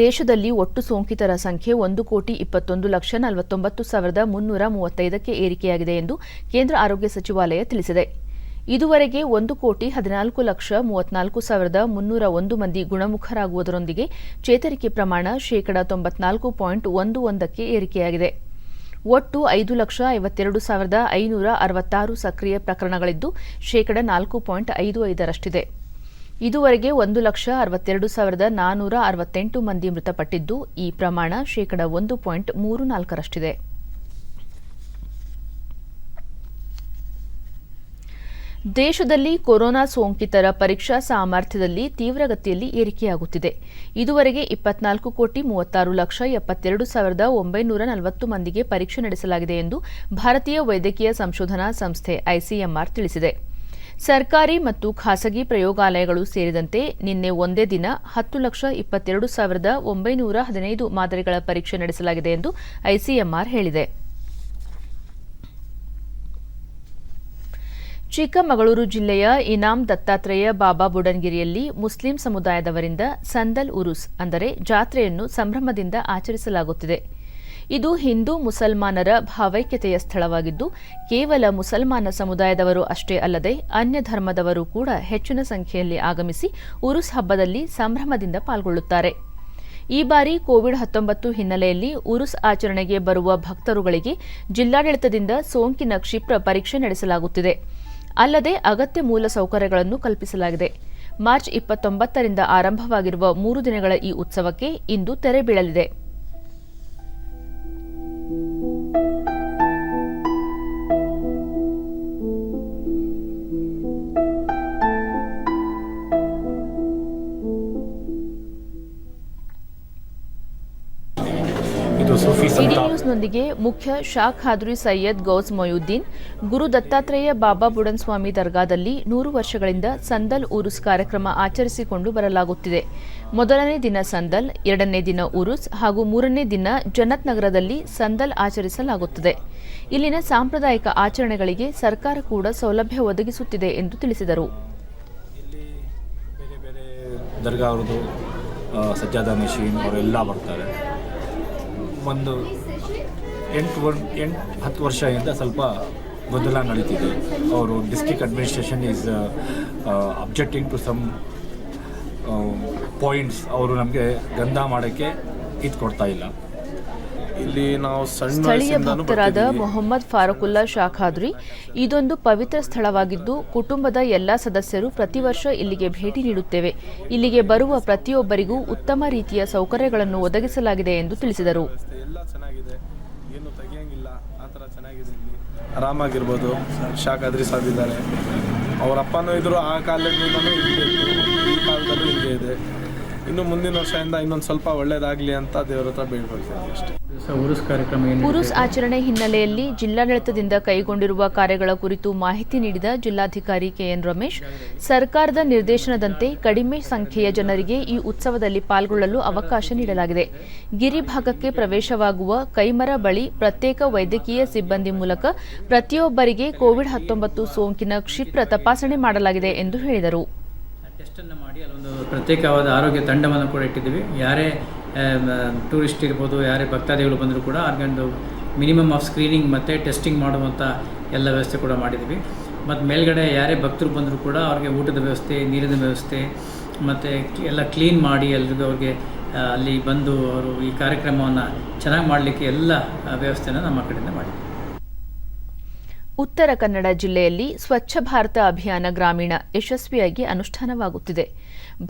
Speaker 1: ದೇಶದಲ್ಲಿ ಒಟ್ಟು ಸೋಂಕಿತರ ಸಂಖ್ಯೆ 1,21,49,335ಕ್ಕೆ ಏರಿಕೆಯಾಗಿದೆ ಎಂದು ಕೇಂದ್ರ ಆರೋಗ್ಯ ಸಚಿವಾಲಯ ತಿಳಿಸಿದೆ. ಇದುವರೆಗೆ 1,14,34,301 ಮಂದಿ ಗುಣಮುಖರಾಗುವುದರೊಂದಿಗೆ ಚೇತರಿಕೆ ಪ್ರಮಾಣ ಶೇಕಡಾ 94.11ಕ್ಕೆ ಏರಿಕೆಯಾಗಿದೆ. ಒಟ್ಟು 5,52,566 ಸಕ್ರಿಯ ಪ್ರಕರಣಗಳಿದ್ದು ಶೇಕಡಾ 4.55ರಷ್ಟಿದೆ. ಇದುವರೆಗೆ 1,62,468 ಮಂದಿ ಮೃತಪಟ್ಟಿದ್ದು ಈ ಪ್ರಮಾಣ ಶೇಕಡಾ 1.34ರಷ್ಟಿದೆ. ದೇಶದಲ್ಲಿ ಕೊರೋನಾ ಸೋಂಕಿತರ ಪರೀಕ್ಷಾ ಸಾಮರ್ಥ್ಯದಲ್ಲಿ ತೀವ್ರಗತಿಯಲ್ಲಿ ಏರಿಕೆಯಾಗುತ್ತಿದೆ. ಇದುವರೆಗೆ 24,36,72,940 ಮಂದಿಗೆ ಪರೀಕ್ಷೆ ನಡೆಸಲಾಗಿದೆ ಎಂದು ಭಾರತೀಯ ವೈದ್ಯಕೀಯ ಸಂಶೋಧನಾ ಸಂಸ್ಥೆ ಐಸಿಎಂಆರ್ ತಿಳಿಸಿದೆ. ಸರ್ಕಾರಿ ಮತ್ತು ಖಾಸಗಿ ಪ್ರಯೋಗಾಲಯಗಳು ಸೇರಿದಂತೆ ನಿನ್ನೆ ಒಂದೇ ದಿನ 10,22,915 ಮಾದರಿಗಳ ಪರೀಕ್ಷೆ ನಡೆಸಲಾಗಿದೆ ಎಂದು ಐಸಿಎಂಆರ್ ಹೇಳಿದೆ. ಚಿಕ್ಕಮಗಳೂರು ಜಿಲ್ಲೆಯ ಇನಾಂ ದತ್ತಾತ್ರೇಯ ಬಾಬಾ ಬುಡನ್ಗಿರಿಯಲ್ಲಿ ಮುಸ್ಲಿಂ ಸಮುದಾಯದವರಿಂದ ಸಂದಲ್ ಉರುಸ್ ಅಂದರೆ ಜಾತ್ರೆಯನ್ನು ಸಂಭ್ರಮದಿಂದ ಆಚರಿಸಲಾಗುತ್ತಿದೆ. ಇದು ಹಿಂದೂ ಮುಸಲ್ಮಾನರ ಭಾವೈಕ್ಯತೆಯ ಸ್ಥಳವಾಗಿದ್ದು ಕೇವಲ ಮುಸಲ್ಮಾನ ಸಮುದಾಯದವರು ಅಷ್ಟೇ ಅಲ್ಲದೆ ಅನ್ಯ ಧರ್ಮದವರು ಕೂಡ ಹೆಚ್ಚಿನ ಸಂಖ್ಯೆಯಲ್ಲಿ ಆಗಮಿಸಿ ಉರುಸ್ ಹಬ್ಬದಲ್ಲಿ ಸಂಭ್ರಮದಿಂದ ಪಾಲ್ಗೊಳ್ಳುತ್ತಾರೆ. ಈ ಬಾರಿ ಕೋವಿಡ್-19 ಹಿನ್ನೆಲೆಯಲ್ಲಿ ಉರುಸ್ ಆಚರಣೆಗೆ ಬರುವ ಭಕ್ತರುಗಳಿಗೆ ಜಿಲ್ಲಾಡಳಿತದಿಂದ ಸೋಂಕಿನ ಕ್ಷಿಪ್ರ ಪರೀಕ್ಷೆ ನಡೆಸಲಾಗುತ್ತಿದೆ. ಅಲ್ಲದೆ ಅಗತ್ಯ ಮೂಲ ಸೌಕರ್ಯಗಳನ್ನು ಕಲ್ಪಿಸಲಾಗಿದೆ. ಮಾರ್ಚ್ 29ರಿಂದ ಆರಂಭವಾಗಿರುವ 3 ದಿನಗಳ ಈ ಉತ್ಸವಕ್ಕೆ ಇಂದು ತೆರೆ ಬೀಳಲಿದೆ.
Speaker 7: ಇದು ಸೂಫಿ ಸಂತ
Speaker 1: ಉರೂಸ್ನೊಂದಿಗೆ ಮುಖ್ಯ ಶಾ ಖಾದ್ರಿ ಸೈಯದ್ ಗೌಸ್ ಮೊಯುದ್ದೀನ್ ಗುರು ದತ್ತಾತ್ರೇಯ ಬಾಬಾ ಬುಡನ್ ಸ್ವಾಮಿ ದರ್ಗಾದಲ್ಲಿ 100 ವರ್ಷಗಳಿಂದ ಸಂದಲ್ ಉರುಸ್ ಕಾರ್ಯಕ್ರಮ ಆಚರಿಸಿಕೊಂಡು ಬರಲಾಗುತ್ತಿದೆ. ಮೊದಲನೇ ದಿನ ಸಂದಲ್, 2ನೇ ದಿನ ಉರುಸ್ ಹಾಗೂ 3ನೇ ದಿನ ಜನತ್ ನಗರದಲ್ಲಿ ಸಂದಲ್ ಆಚರಿಸಲಾಗುತ್ತದೆ. ಇಲ್ಲಿನ ಸಾಂಪ್ರದಾಯಿಕ ಆಚರಣೆಗಳಿಗೆ ಸರ್ಕಾರ ಕೂಡ ಸೌಲಭ್ಯ ಒದಗಿಸುತ್ತಿದೆ ಎಂದು ತಿಳಿಸಿದರು.
Speaker 7: ದರ್ಗಾ ಅವ್ರದ್ದು ಸಜ್ಜಾದ ಮೆಷಿನ್ ಅವರೆಲ್ಲ ಬರ್ತಾರೆ. ಒಂದು 8-10 ವರ್ಷದಿಂದ ಸ್ವಲ್ಪ ಗೊಂದಲ ನಡೀತಿದೆ. ಅವರು district administration is objecting to some points. ಅವರು ನಮಗೆ ಗಂಧ ಮಾಡೋಕ್ಕೆ ಇದು ಕೊಡ್ತಾ ಇಲ್ಲ.
Speaker 8: ಇಲ್ಲಿ ನಾವು
Speaker 1: ಸ್ಥಳೀಯ ಭಕ್ತರಾದ ಮೊಹಮ್ಮದ್ ಫಾರೂಕುಲ್ಲಾ ಶಾ ಖಾದ್ರಿ, ಇದೊಂದು ಪವಿತ್ರ ಸ್ಥಳವಾಗಿದ್ದು ಕುಟುಂಬದ ಎಲ್ಲ ಸದಸ್ಯರು ಪ್ರತಿ ವರ್ಷ ಇಲ್ಲಿಗೆ ಭೇಟಿ ನೀಡುತ್ತೇವೆ. ಇಲ್ಲಿಗೆ ಬರುವ ಪ್ರತಿಯೊಬ್ಬರಿಗೂ ಉತ್ತಮ ರೀತಿಯ ಸೌಕರ್ಯಗಳನ್ನು ಒದಗಿಸಲಾಗಿದೆ ಎಂದು ತಿಳಿಸಿದರು.
Speaker 8: ಎಲ್ಲ ಚೆನ್ನಾಗಿದೆ, ಏನು ತೆಗಿಯಂಗಿಲ್ಲ, ಆ ಥರ ಚೆನ್ನಾಗಿದೆ. ಇಲ್ಲಿ ಆರಾಮಾಗಿರ್ಬೋದು. ಶಾ ಖಾದ್ರಿ ಸಾಬ್ ಇದ್ದಾರೆ, ಅವರ ಅಪ್ಪನೂ ಇದ್ರು, ಆ ಕಾಲದಿಂದಲೂ ಹಿಂಗೆ ಇತ್ತು, ಈ ಕಾಲದಲ್ಲೂ ಹಿಂಗೆ ಇದೆ. ಇನ್ನು ಮುಂದಿನ ವರ್ಷದಿಂದ ಇನ್ನೊಂದು ಸ್ವಲ್ಪ ಒಳ್ಳೇದಾಗಲಿ ಅಂತ ದೇವರ ಹತ್ರ ಬೇಡ್ಕೊಳ್ತೀನಿ ಅಷ್ಟೇ.
Speaker 1: ಉರುಸ್ ಆಚರಣೆ ಹಿನ್ನೆಲೆಯಲ್ಲಿ ಜಿಲ್ಲಾಡಳಿತದಿಂದ ಕೈಗೊಂಡಿರುವ ಕಾರ್ಯಗಳ ಕುರಿತು ಮಾಹಿತಿ ನೀಡಿದ ಜಿಲ್ಲಾಧಿಕಾರಿ ಕೆಎನ್ ರಮೇಶ್, ಸರ್ಕಾರದ ನಿರ್ದೇಶನದಂತೆ ಕಡಿಮೆ ಸಂಖ್ಯೆಯ ಜನರಿಗೆ ಈ ಉತ್ಸವದಲ್ಲಿ ಪಾಲ್ಗೊಳ್ಳಲು ಅವಕಾಶ ನೀಡಲಾಗಿದೆ. ಗಿರಿ ಭಾಗಕ್ಕೆ ಪ್ರವೇಶವಾಗುವ ಕೈಮರ ಬಳಿ ಪ್ರತ್ಯೇಕ ವೈದ್ಯಕೀಯ ಸಿಬ್ಬಂದಿ ಮೂಲಕ ಪ್ರತಿಯೊಬ್ಬರಿಗೆ ಕೋವಿಡ್-19 ಸೋಂಕಿನ ಕ್ಷಿಪ್ರ ತಪಾಸಣೆ ಮಾಡಲಾಗಿದೆ ಎಂದು ಹೇಳಿದರು.
Speaker 9: ಟೆಸ್ಟನ್ನು ಮಾಡಿ ಅಲ್ಲೊಂದು ಪ್ರತ್ಯೇಕವಾದ ಆರೋಗ್ಯ ತಂಡವನ್ನು ಕೂಡ ಇಟ್ಟಿದ್ದೀವಿ. ಯಾರೇ ಟೂರಿಸ್ಟ್ ಇರ್ಬೋದು, ಯಾರೇ ಭಕ್ತಾದಿಗಳು ಬಂದರೂ ಕೂಡ ಅವ್ರಿಗೊಂದು ಮಿನಿಮಮ್ ಆಫ್ ಸ್ಕ್ರೀನಿಂಗ್ ಮತ್ತು ಟೆಸ್ಟಿಂಗ್ ಮಾಡುವಂಥ ಎಲ್ಲ ವ್ಯವಸ್ಥೆ ಕೂಡ ಮಾಡಿದ್ದೀವಿ. ಮತ್ತು ಮೇಲ್ಗಡೆ ಯಾರೇ ಭಕ್ತರು ಬಂದರೂ ಕೂಡ ಅವ್ರಿಗೆ ಊಟದ ವ್ಯವಸ್ಥೆ, ನೀರಿನ ವ್ಯವಸ್ಥೆ ಮತ್ತು ಎಲ್ಲ ಕ್ಲೀನ್ ಮಾಡಿ ಎಲ್ರಿಗೂ ಅವ್ರಿಗೆ ಅಲ್ಲಿ ಬಂದು ಅವರು ಈ ಕಾರ್ಯಕ್ರಮವನ್ನು ಚೆನ್ನಾಗಿ ಮಾಡಲಿಕ್ಕೆ ಎಲ್ಲ ವ್ಯವಸ್ಥೆನ ನಮ್ಮ ಕಡೆಯಿಂದ ಮಾಡಿದ್ದೀವಿ.
Speaker 1: ಉತ್ತರ ಕನ್ನಡ ಜಿಲ್ಲೆಯಲ್ಲಿ ಸ್ವಚ್ಛ ಭಾರತ ಅಭಿಯಾನ ಗ್ರಾಮೀಣ ಯಶಸ್ವಿಯಾಗಿ ಅನುಷ್ಠಾನವಾಗುತ್ತಿದೆ.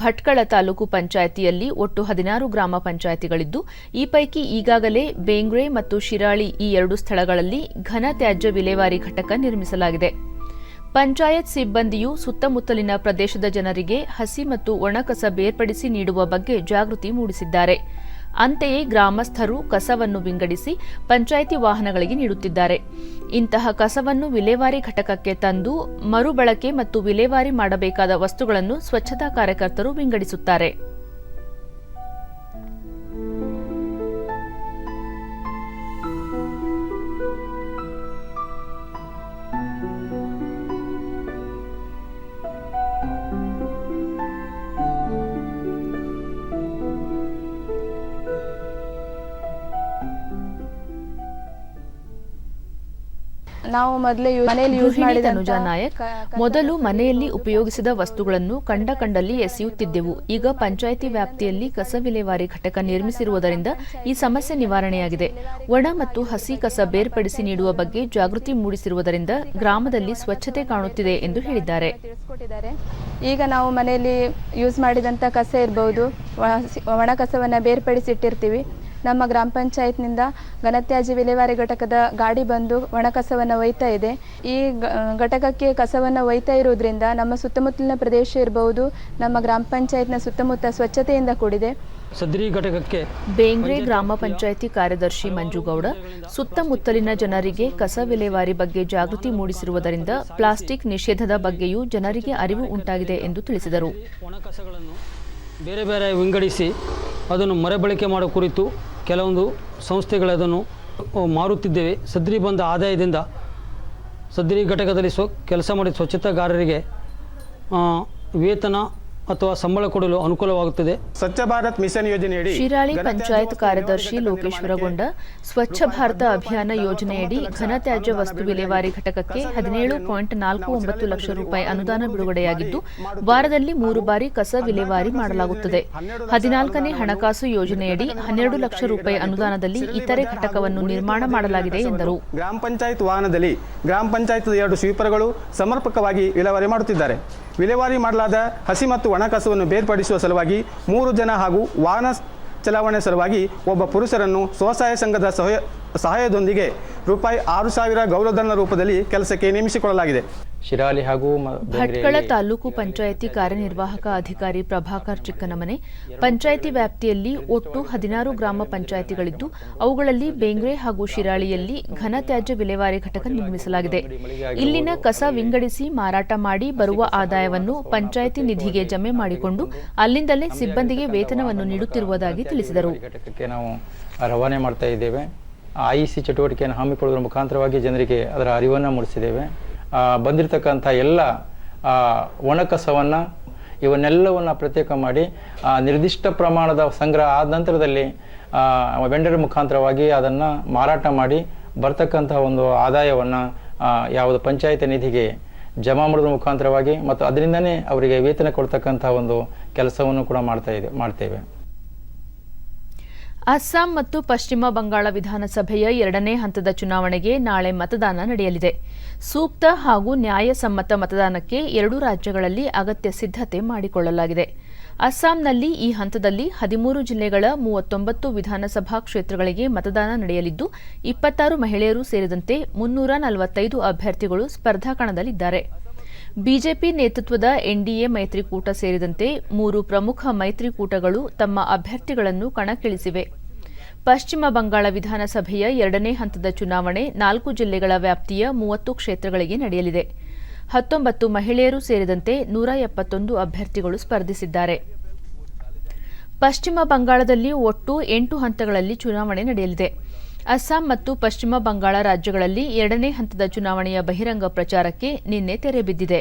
Speaker 1: ಭಟ್ಕಳ ತಾಲೂಕು ಪಂಚಾಯಿತಿಯಲ್ಲಿ ಒಟ್ಟು 16 ಗ್ರಾಮ ಪಂಚಾಯಿತಿಗಳಿದ್ದು, ಈ ಪೈಕಿ ಈಗಾಗಲೇ ಬೇಂಗ್ರೆ ಮತ್ತು ಶಿರಾಳಿ ಈ 2 ಸ್ಥಳಗಳಲ್ಲಿ ಘನ ತ್ಯಾಜ್ಯ ವಿಲೇವಾರಿ ಘಟಕ ನಿರ್ಮಿಸಲಾಗಿದೆ. ಪಂಚಾಯತ್ ಸಿಬ್ಬಂದಿಯು ಸುತ್ತಮುತ್ತಲಿನ ಪ್ರದೇಶದ ಜನರಿಗೆ ಹಸಿ ಮತ್ತು ಒಣಕಸ ಬೇರ್ಪಡಿಸಿ ನೀಡುವ ಬಗ್ಗೆ ಜಾಗೃತಿ ಮೂಡಿಸಿದ್ದಾರೆ. ಅಂತೆಯೇ ಗ್ರಾಮಸ್ಥರು ಕಸವನ್ನು ವಿಂಗಡಿಸಿ ಪಂಚಾಯಿತಿ ವಾಹನಗಳಿಗೆ ನೀಡುತ್ತಿದ್ದಾರೆ. ಇಂತಹ ಕಸವನ್ನು ವಿಲೇವಾರಿ ಘಟಕಕ್ಕೆ ತಂದು ಮರುಬಳಕೆ ಮತ್ತು ವಿಲೇವಾರಿ ಮಾಡಬೇಕಾದ ವಸ್ತುಗಳನ್ನು ಸ್ವಚ್ಛತಾ ಕಾರ್ಯಕರ್ತರು ವಿಂಗಡಿಸುತ್ತಾರೆ.
Speaker 10: ನಾವು ಮೊದಲೇ ಮನೆಯಲ್ಲಿ ಯೂಸ್ ಮಾಡಿದ
Speaker 1: ತನುಜಾ ನಾಯಕ್, ಮೊದಲು ಮನೆಯಲ್ಲಿ ಉಪಯೋಗಿಸಿದ ವಸ್ತುಗಳನ್ನು ಕಂಡಲ್ಲಿ ಎಸೆಯುತ್ತಿದ್ದೆವು. ಈಗ ಪಂಚಾಯಿತಿ ವ್ಯಾಪ್ತಿಯಲ್ಲಿ ಕಸ ವಿಲೇವಾರಿ ಘಟಕ ನಿರ್ಮಿಸಿರುವುದರಿಂದ ಈ ಸಮಸ್ಯೆ ನಿವಾರಣೆಯಾಗಿದೆ. ಒಣ ಮತ್ತು ಹಸಿ ಕಸ ಬೇರ್ಪಡಿಸಿ ನೀಡುವ ಬಗ್ಗೆ ಜಾಗೃತಿ ಮೂಡಿಸಿರುವುದರಿಂದ ಗ್ರಾಮದಲ್ಲಿ ಸ್ವಚ್ಛತೆ ಕಾಣುತ್ತಿದೆ ಎಂದು ಹೇಳಿದ್ದಾರೆ.
Speaker 10: ಈಗ ನಾವು ಮನೆಯಲ್ಲಿ ಯೂಸ್ ಮಾಡಿದಂಥ ಕಸ ಇರಬಹುದು, ಒಣ ಕಸವನ್ನು ಬೇರ್ಪಡಿಸಿ ಇಟ್ಟಿರ್ತೀವಿ. ನಮ್ಮ ಗ್ರಾಮ ಪಂಚಾಯತ್ನಿಂದ ಘನತ್ಯಾಜ್ಯ ವಿಲೇವಾರಿ ಘಟಕದ ಗಾಡಿ ಬಂದು ಒಣಕಸವನ್ನು ಒಯ್ತಾ ಇದೆ. ಈ ಘಟಕಕ್ಕೆ ಕಸವನ್ನು ಒಯ್ತಾ ಇರುವುದರಿಂದ ನಮ್ಮ ಸುತ್ತಮುತ್ತಲಿನ ಪ್ರದೇಶ ಇರಬಹುದು, ನಮ್ಮ ಗ್ರಾಮ ಪಂಚಾಯತ್ನ ಸುತ್ತಮುತ್ತ ಸ್ವಚ್ಛತೆಯಿಂದ ಕೂಡಿದೆ.
Speaker 9: ಸದ್ರಿ ಘಟಕಕ್ಕೆ
Speaker 1: ಬೇಂಗ್ರೆ ಗ್ರಾಮ ಪಂಚಾಯಿತಿ ಕಾರ್ಯದರ್ಶಿ ಮಂಜುಗೌಡ, ಸುತ್ತಮುತ್ತಲಿನ ಜನರಿಗೆ ಕಸ ವಿಲೇವಾರಿ ಬಗ್ಗೆ ಜಾಗೃತಿ ಮೂಡಿಸಿರುವುದರಿಂದ ಪ್ಲಾಸ್ಟಿಕ್ ನಿಷೇಧದ ಬಗ್ಗೆಯೂ ಜನರಿಗೆ ಅರಿವು ಉಂಟಾಗಿದೆ ಎಂದು ತಿಳಿಸಿದರು.
Speaker 9: ಒಣಕಸಗಳನ್ನು ಬೇರೆ ಬೇರೆ ವಿಂಗಡಿಸಿ ಅದನ್ನು ಮರುಬಳಕೆ ಮಾಡೋ ಕುರಿತು ಕೆಲವೊಂದು ಸಂಸ್ಥೆಗಳದನ್ನು ಮಾರುತ್ತಿದ್ದೇವೆ. ಸದ್ರಿ ಬಂದ ಆದಾಯದಿಂದ ಸದ್ರಿ ಘಟಕದಲ್ಲಿ ಕೆಲಸ ಮಾಡಿದ ಸ್ವಚ್ಛತಾಗಾರರಿಗೆ ವೇತನ ಅಥವಾ ಸಂಬಳ ಕೊಡಲು ಅನುಕೂಲವಾಗುತ್ತದೆ.
Speaker 8: ಸ್ವಚ್ಛ ಭಾರತ್ ಮಿಷನ್ ಯೋಜನೆಯಡಿ
Speaker 1: ಶಿರಾಳಿ ಪಂಚಾಯತ್ ಕಾರ್ಯದರ್ಶಿ ಲೋಕೇಶ್ವರಗೊಂಡ, ಸ್ವಚ್ಛ ಭಾರತ ಅಭಿಯಾನ ಯೋಜನೆಯಡಿ ಘನ ತ್ಯಾಜ್ಯ ವಸ್ತು ವಿಲೇವಾರಿ ಘಟಕಕ್ಕೆ 17.49 ಲಕ್ಷ ರೂಪಾಯಿ ಅನುದಾನ ಬಿಡುಗಡೆಯಾಗಿದ್ದು, ವಾರದಲ್ಲಿ 3 ಬಾರಿ ಕಸ ವಿಲೇವಾರಿ ಮಾಡಲಾಗುತ್ತದೆ. 14ನೇ ಹಣಕಾಸು ಯೋಜನೆಯಡಿ 12 ಲಕ್ಷ ರೂಪಾಯಿ ಅನುದಾನದಲ್ಲಿ ಇತರೆ ಘಟಕವನ್ನು ನಿರ್ಮಾಣ ಮಾಡಲಾಗಿದೆ ಎಂದರು.
Speaker 8: ಗ್ರಾಮ ಪಂಚಾಯತ್ ವಾಹನದಲ್ಲಿ ಗ್ರಾಮ ಪಂಚಾಯತ್ 2 ಸ್ವೀಪರ್ಗಳು ಸಮರ್ಪಕವಾಗಿ ವಿಲೇವಾರಿ ಮಾಡುತ್ತಿದ್ದಾರೆ. ವಿಲೇವಾರಿ ಮಾಡಲಾದ ಹಸಿ ಮತ್ತು ಒಣ ಕಸವನ್ನು ಬೇರ್ಪಡಿಸುವ ಸಲುವಾಗಿ 3 ಜನ ಹಾಗೂ ವಾಹನ ಚಲಾವಣೆ ಸಲುವಾಗಿ ಒಬ್ಬ ಪುರುಷರನ್ನು ಸ್ವಸಹಾಯ ಸಂಘದ
Speaker 11: ಸಹಾಯದೊಂದಿಗೆ ರೂಪಾಯಿ 6,000 ಗೌರವಧನ ರೂಪದಲ್ಲಿ ಕೆಲಸಕ್ಕೆ ನೇಮಿಸಿಕೊಳ್ಳಲಾಗಿದೆ.
Speaker 12: ಶಿರಾಲಿ ಹಾಗೂ
Speaker 1: ಭಟ್ಕಳ ತಾಲೂಕು ಪಂಚಾಯಿತಿ ಕಾರ್ಯನಿರ್ವಾಹಕ ಅಧಿಕಾರಿ ಪ್ರಭಾಕರ್ ಚಿಕ್ಕನಮನೆ ಪಂಚಾಯಿತಿ ವ್ಯಾಪ್ತಿಯಲ್ಲಿ ಒಟ್ಟು 16 ಗ್ರಾಮ ಪಂಚಾಯಿತಿಗಳಿದ್ದು ಅವುಗಳಲ್ಲಿ ಬೇಂಗ್ರೆ ಹಾಗೂ ಶಿರಾಳಿಯಲ್ಲಿ ಘನತ್ಯಾಜ್ಯ ವಿಲೇವಾರಿ ಘಟಕ ನಿರ್ಮಿಸಲಾಗಿದೆ. ಇಲ್ಲಿನ ಕಸ ವಿಂಗಡಿಸಿ ಮಾರಾಟ ಮಾಡಿ ಬರುವ ಆದಾಯವನ್ನು ಪಂಚಾಯಿತಿ ನಿಧಿಗೆ ಜಮೆ ಮಾಡಿಕೊಂಡು ಅಲ್ಲಿಂದಲೇ ಸಿಬ್ಬಂದಿಗೆ ವೇತನವನ್ನು ನೀಡುತ್ತಿರುವುದಾಗಿ ತಿಳಿಸಿದರು.
Speaker 12: ಘಟಕಕ್ಕೆ ನಾವು ರವಾನೆ ಮಾಡ್ತಾ ಇದ್ದೇವೆ. IEC ಚಟುವಟಿಕೆಯನ್ನು ಹಮ್ಮಿಕೊಳ್ಳುವುದರ ಮುಖಾಂತರವಾಗಿ ಜನರಿಗೆ ಅದರ ಅರಿವನ್ನು ಮೂಡಿಸಿದ್ದೇವೆ. ಬಂದಿರತಕ್ಕಂಥ ಎಲ್ಲ ಒಣಕಸವನ್ನು ಇವನ್ನೆಲ್ಲವನ್ನು ಪ್ರತ್ಯೇಕ ಮಾಡಿ ನಿರ್ದಿಷ್ಟ ಪ್ರಮಾಣದ ಸಂಗ್ರಹ ಆದ ನಂತರದಲ್ಲಿ ವೆಂಡರ್ ಮುಖಾಂತರವಾಗಿ ಅದನ್ನು ಮಾರಾಟ ಮಾಡಿ ಬರ್ತಕ್ಕಂಥ ಒಂದು ಆದಾಯವನ್ನು ಯಾವುದು ಪಂಚಾಯತ್ ನಿಧಿಗೆ ಜಮಾ ಮಾಡೋದ್ರ ಮುಖಾಂತರವಾಗಿ ಮತ್ತು ಅದರಿಂದನೇ ಅವರಿಗೆ ವೇತನ ಕೊಡ್ತಕ್ಕಂಥ ಒಂದು ಕೆಲಸವನ್ನು ಕೂಡ ಮಾಡ್ತೇವೆ.
Speaker 1: ಅಸ್ಸಾಂ ಮತ್ತು ಪಶ್ಚಿಮ ಬಂಗಾಳ ವಿಧಾನಸಭೆಯ 2ನೇ ಹಂತದ ಚುನಾವಣೆಗೆ ನಾಳೆ ಮತದಾನ ನಡೆಯಲಿದೆ. ಸೂಕ್ತ ಹಾಗೂ ನ್ಯಾಯಸಮ್ಮತ ಮತದಾನಕ್ಕೆ ಎರಡೂ ರಾಜ್ಯಗಳಲ್ಲಿ ಅಗತ್ಯ ಸಿದ್ಧತೆ ಮಾಡಿಕೊಳ್ಳಲಾಗಿದೆ. ಅಸ್ಸಾಂನಲ್ಲಿ ಈ ಹಂತದಲ್ಲಿ 13 ಜಿಲ್ಲೆಗಳ 39 ವಿಧಾನಸಭಾ ಕ್ಷೇತ್ರಗಳಿಗೆ ಮತದಾನ ನಡೆಯಲಿದ್ದು 26 ಮಹಿಳೆಯರು ಸೇರಿದಂತೆ 345 ಅಭ್ಯರ್ಥಿಗಳು ಸ್ಪರ್ಧಾ ಕಣದಲ್ಲಿದ್ದಾರೆ. ಬಿಜೆಪಿ ನೇತೃತ್ವದ ಎನ್ಡಿಎ ಮೈತ್ರಿಕೂಟ ಸೇರಿದಂತೆ 3 ಪ್ರಮುಖ ಮೈತ್ರಿಕೂಟಗಳು ತಮ್ಮ ಅಭ್ಯರ್ಥಿಗಳನ್ನು ಕಣಕ್ಕಿಳಿಸಿವೆ. ಪಶ್ಚಿಮ ಬಂಗಾಳ ವಿಧಾನಸಭೆಯ 2ನೇ ಹಂತದ ಚುನಾವಣೆ 4 ಜಿಲ್ಲೆಗಳ ವ್ಯಾಪ್ತಿಯ 30 ಕ್ಷೇತ್ರಗಳಿಗೆ ನಡೆಯಲಿದೆ. 19 ಮಹಿಳೆಯರು ಸೇರಿದಂತೆ 171 ಅಭ್ಯರ್ಥಿಗಳು ಸ್ಪರ್ಧಿಸಿದ್ದಾರೆ. ಪಶ್ಚಿಮ ಬಂಗಾಳದಲ್ಲಿ ಒಟ್ಟು 8 ಹಂತಗಳಲ್ಲಿ ಚುನಾವಣೆ ನಡೆಯಲಿದೆ. ಅಸ್ಸಾಂ ಮತ್ತು ಪಶ್ಚಿಮ ಬಂಗಾಳ ರಾಜ್ಯಗಳಲ್ಲಿ 2ನೇ ಹಂತದ ಚುನಾವಣೆಯ ಬಹಿರಂಗ ಪ್ರಚಾರಕ್ಕೆ ನಿನ್ನೆ ತೆರೆ ಬಿದ್ದಿದೆ.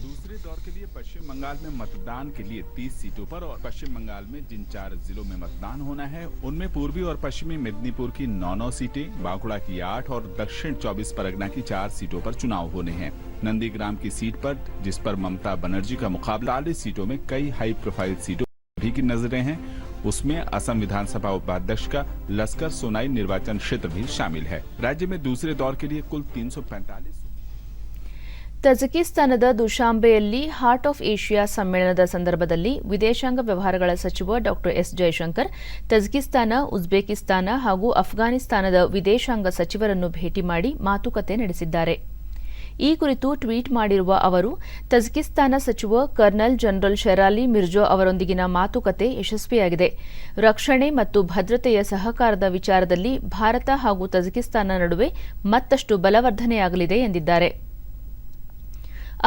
Speaker 6: दूसरे दौर के लिए पश्चिम बंगाल में मतदान के लिए 30 सीटों पर और पश्चिम बंगाल में जिन 4 जिलों में मतदान होना है उनमें पूर्वी और पश्चिमी मेदिनीपुर की 9 सीटें, बांकुड़ा की 8 और दक्षिण 24 परगना की 4 सीटों पर चुनाव होने हैं. नंदीग्राम की सीट पर जिस पर ममता बनर्जी का मुकाबला 40 सीटों में कई हाई प्रोफाइल सीटों भी की नजरें हैं. उसमें असम विधानसभा उपाध्यक्ष का लश्कर सोनाई निर्वाचन क्षेत्र भी शामिल है. राज्य में दूसरे दौर के लिए कुल 345.
Speaker 1: ತಜಿಕಿಸ್ತಾನದ ದುಶಾಂಬೆಯಲ್ಲಿ ಹಾರ್ಟ್ ಆಫ್ ಏಷ್ಯಾ ಸಮ್ಮೇಳನದ ಸಂದರ್ಭದಲ್ಲಿ ವಿದೇಶಾಂಗ ವ್ಯವಹಾರಗಳ ಸಚಿವ ಡಾ ಎಸ್ ಜಯಶಂಕರ್ ತಜಿಕಿಸ್ತಾನ, ಉಜ್ಬೇಕಿಸ್ತಾನ ಹಾಗೂ ಅಫ್ಘಾನಿಸ್ತಾನದ ವಿದೇಶಾಂಗ ಸಚಿವರನ್ನು ಭೇಟಿ ಮಾಡಿ ಮಾತುಕತೆ ನಡೆಸಿದ್ದಾರೆ. ಈ ಕುರಿತು ಟ್ವೀಟ್ ಮಾಡಿರುವ ಅವರು, ತಜಿಕಿಸ್ತಾನ ಸಚಿವ ಕರ್ನಲ್ ಜನರಲ್ ಶೆರಾಲಿ ಮಿರ್ಜೋ ಅವರೊಂದಿಗಿನ ಮಾತುಕತೆ ಯಶಸ್ವಿಯಾಗಿದೆ. ರಕ್ಷಣೆ ಮತ್ತು ಭದ್ರತೆಯ ಸಹಕಾರದ ವಿಚಾರದಲ್ಲಿ ಭಾರತ ಹಾಗೂ ತಜಿಕಿಸ್ತಾನ ನಡುವೆ ಮತ್ತಷ್ಟು ಬಲವರ್ಧನೆಯಾಗಲಿದೆ ಎಂದಿದ್ದಾರೆ.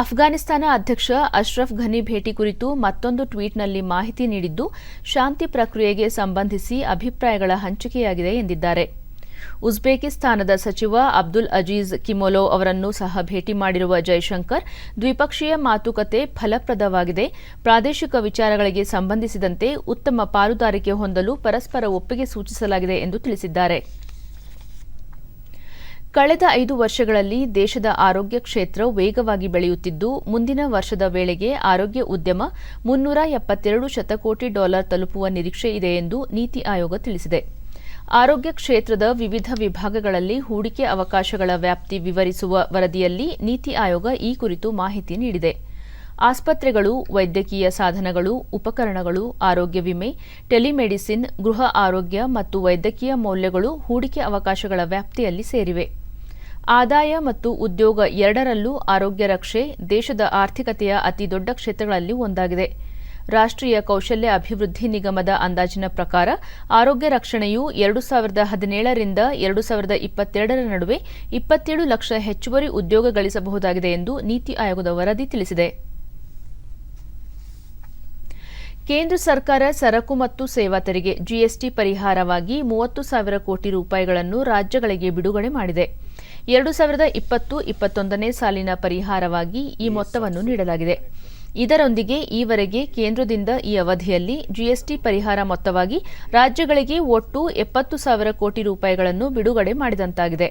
Speaker 1: ಅಫ್ಘಾನಿಸ್ತಾನ ಅಧ್ಯಕ್ಷ ಅಶ್ರಫ್ ಘನಿ ಭೇಟಿ ಕುರಿತು ಮತ್ತೊಂದು ಟ್ವೀಟ್ನಲ್ಲಿ ಮಾಹಿತಿ ನೀಡಿದ್ದು, ಶಾಂತಿ ಪ್ರಕ್ರಿಯೆಗೆ ಸಂಬಂಧಿಸಿ ಅಭಿಪ್ರಾಯಗಳ ಹಂಚಿಕೆಯಾಗಿದೆ ಎಂದಿದ್ದಾರೆ. ಉಜ್ಬೇಕಿಸ್ತಾನದ ಸಚಿವ ಅಬ್ದುಲ್ ಅಜೀಜ್ ಕಿಮೊಲೋವ್ ಅವರನ್ನು ಸಹ ಭೇಟಿ ಮಾಡಿರುವ ಜೈಶಂಕರ್, ದ್ವಿಪಕ್ಷೀಯ ಮಾತುಕತೆ ಫಲಪ್ರದವಾಗಿದೆ, ಪ್ರಾದೇಶಿಕ ವಿಚಾರಗಳಿಗೆ ಸಂಬಂಧಿಸಿದಂತೆ ಉತ್ತಮ ಪಾಲುದಾರಿಕೆ ಹೊಂದಲು ಪರಸ್ಪರ ಒಪ್ಪಿಗೆ ಸೂಚಿಸಲಾಗಿದೆ ಎಂದು ತಿಳಿಸಿದ್ದಾರೆ. ಕಳೆದ 5 ವರ್ಷಗಳಲ್ಲಿ ದೇಶದ ಆರೋಗ್ಯ ಕ್ಷೇತ್ರ ವೇಗವಾಗಿ ಬೆಳೆಯುತ್ತಿದ್ದು, ಮುಂದಿನ ವರ್ಷದ ವೇಳೆಗೆ ಆರೋಗ್ಯ ಉದ್ಯಮ $372 ಶತಕೋಟಿ ತಲುಪುವ ನಿರೀಕ್ಷೆ ಇದೆ ಎಂದು ನೀತಿ ಆಯೋಗ ತಿಳಿಸಿದೆ. ಆರೋಗ್ಯ ಕ್ಷೇತ್ರದ ವಿವಿಧ ವಿಭಾಗಗಳಲ್ಲಿ ಹೂಡಿಕೆ ಅವಕಾಶಗಳ ವ್ಯಾಪ್ತಿ ವಿವರಿಸುವ ವರದಿಯಲ್ಲಿ ನೀತಿ ಆಯೋಗ ಈ ಕುರಿತು ಮಾಹಿತಿ ನೀಡಿದೆ. ಆಸ್ಪತ್ರೆಗಳು, ವೈದ್ಯಕೀಯ ಸಾಧನಗಳು, ಉಪಕರಣಗಳು, ಆರೋಗ್ಯ ವಿಮೆ, ಟೆಲಿಮೆಡಿಸಿನ್, ಗೃಹ ಆರೋಗ್ಯ ಮತ್ತು ವೈದ್ಯಕೀಯ ಮೌಲ್ಯಗಳು ಹೂಡಿಕೆ ಅವಕಾಶಗಳ ವ್ಯಾಪ್ತಿಯಲ್ಲಿ ಸೇರಿವೆ. ಆದಾಯ ಮತ್ತು ಉದ್ಯೋಗ ಎರಡರಲ್ಲೂ ಆರೋಗ್ಯ ರಕ್ಷೆ ದೇಶದ ಆರ್ಥಿಕತೆಯ ಅತಿದೊಡ್ಡ ಕ್ಷೇತ್ರಗಳಲ್ಲಿ ಒಂದಾಗಿದೆ. ರಾಷ್ಟ್ರೀಯ ಕೌಶಲ್ಯ ಅಭಿವೃದ್ಧಿ ನಿಗಮದ ಅಂದಾಜಿನ ಪ್ರಕಾರ ಆರೋಗ್ಯ ರಕ್ಷಣೆಯು 2017 ರಿಂದ 2022 ನಡುವೆ 27 ಲಕ್ಷ ಹೆಚ್ಚುವರಿ ಉದ್ಯೋಗ ಗಳಿಸಬಹುದಾಗಿದೆ ಎಂದು ನೀತಿ ಆಯೋಗದ ವರದಿ ತಿಳಿಸಿದೆ. ಕೇಂದ್ರ ಸರ್ಕಾರ ಸರಕು ಮತ್ತು ಸೇವಾ ತೆರಿಗೆ ಜಿಎಸ್ಟಿ ಪರಿಹಾರವಾಗಿ 30,000 ಕೋಟಿ ರೂಪಾಯಿಗಳನ್ನು ರಾಜ್ಯಗಳಿಗೆ ಬಿಡುಗಡೆ ಮಾಡಿದೆ. 2020-21 ಸಾಲಿನ ಪರಿಹಾರವಾಗಿ ಈ ಮೊತ್ತವನ್ನು ನೀಡಲಾಗಿದೆ. ಇದರೊಂದಿಗೆ ಈವರೆಗೆ ಕೇಂದ್ರದಿಂದ ಈ ಅವಧಿಯಲ್ಲಿ ಜಿಎಸ್ಟಿ ಪರಿಹಾರ ಮೊತ್ತವಾಗಿ ರಾಜ್ಯಗಳಿಗೆ ಒಟ್ಟು 70,000 ಕೋಟಿ ರೂಪಾಯಿಗಳನ್ನು ಬಿಡುಗಡೆ ಮಾಡಿದಂತಾಗಿದೆ.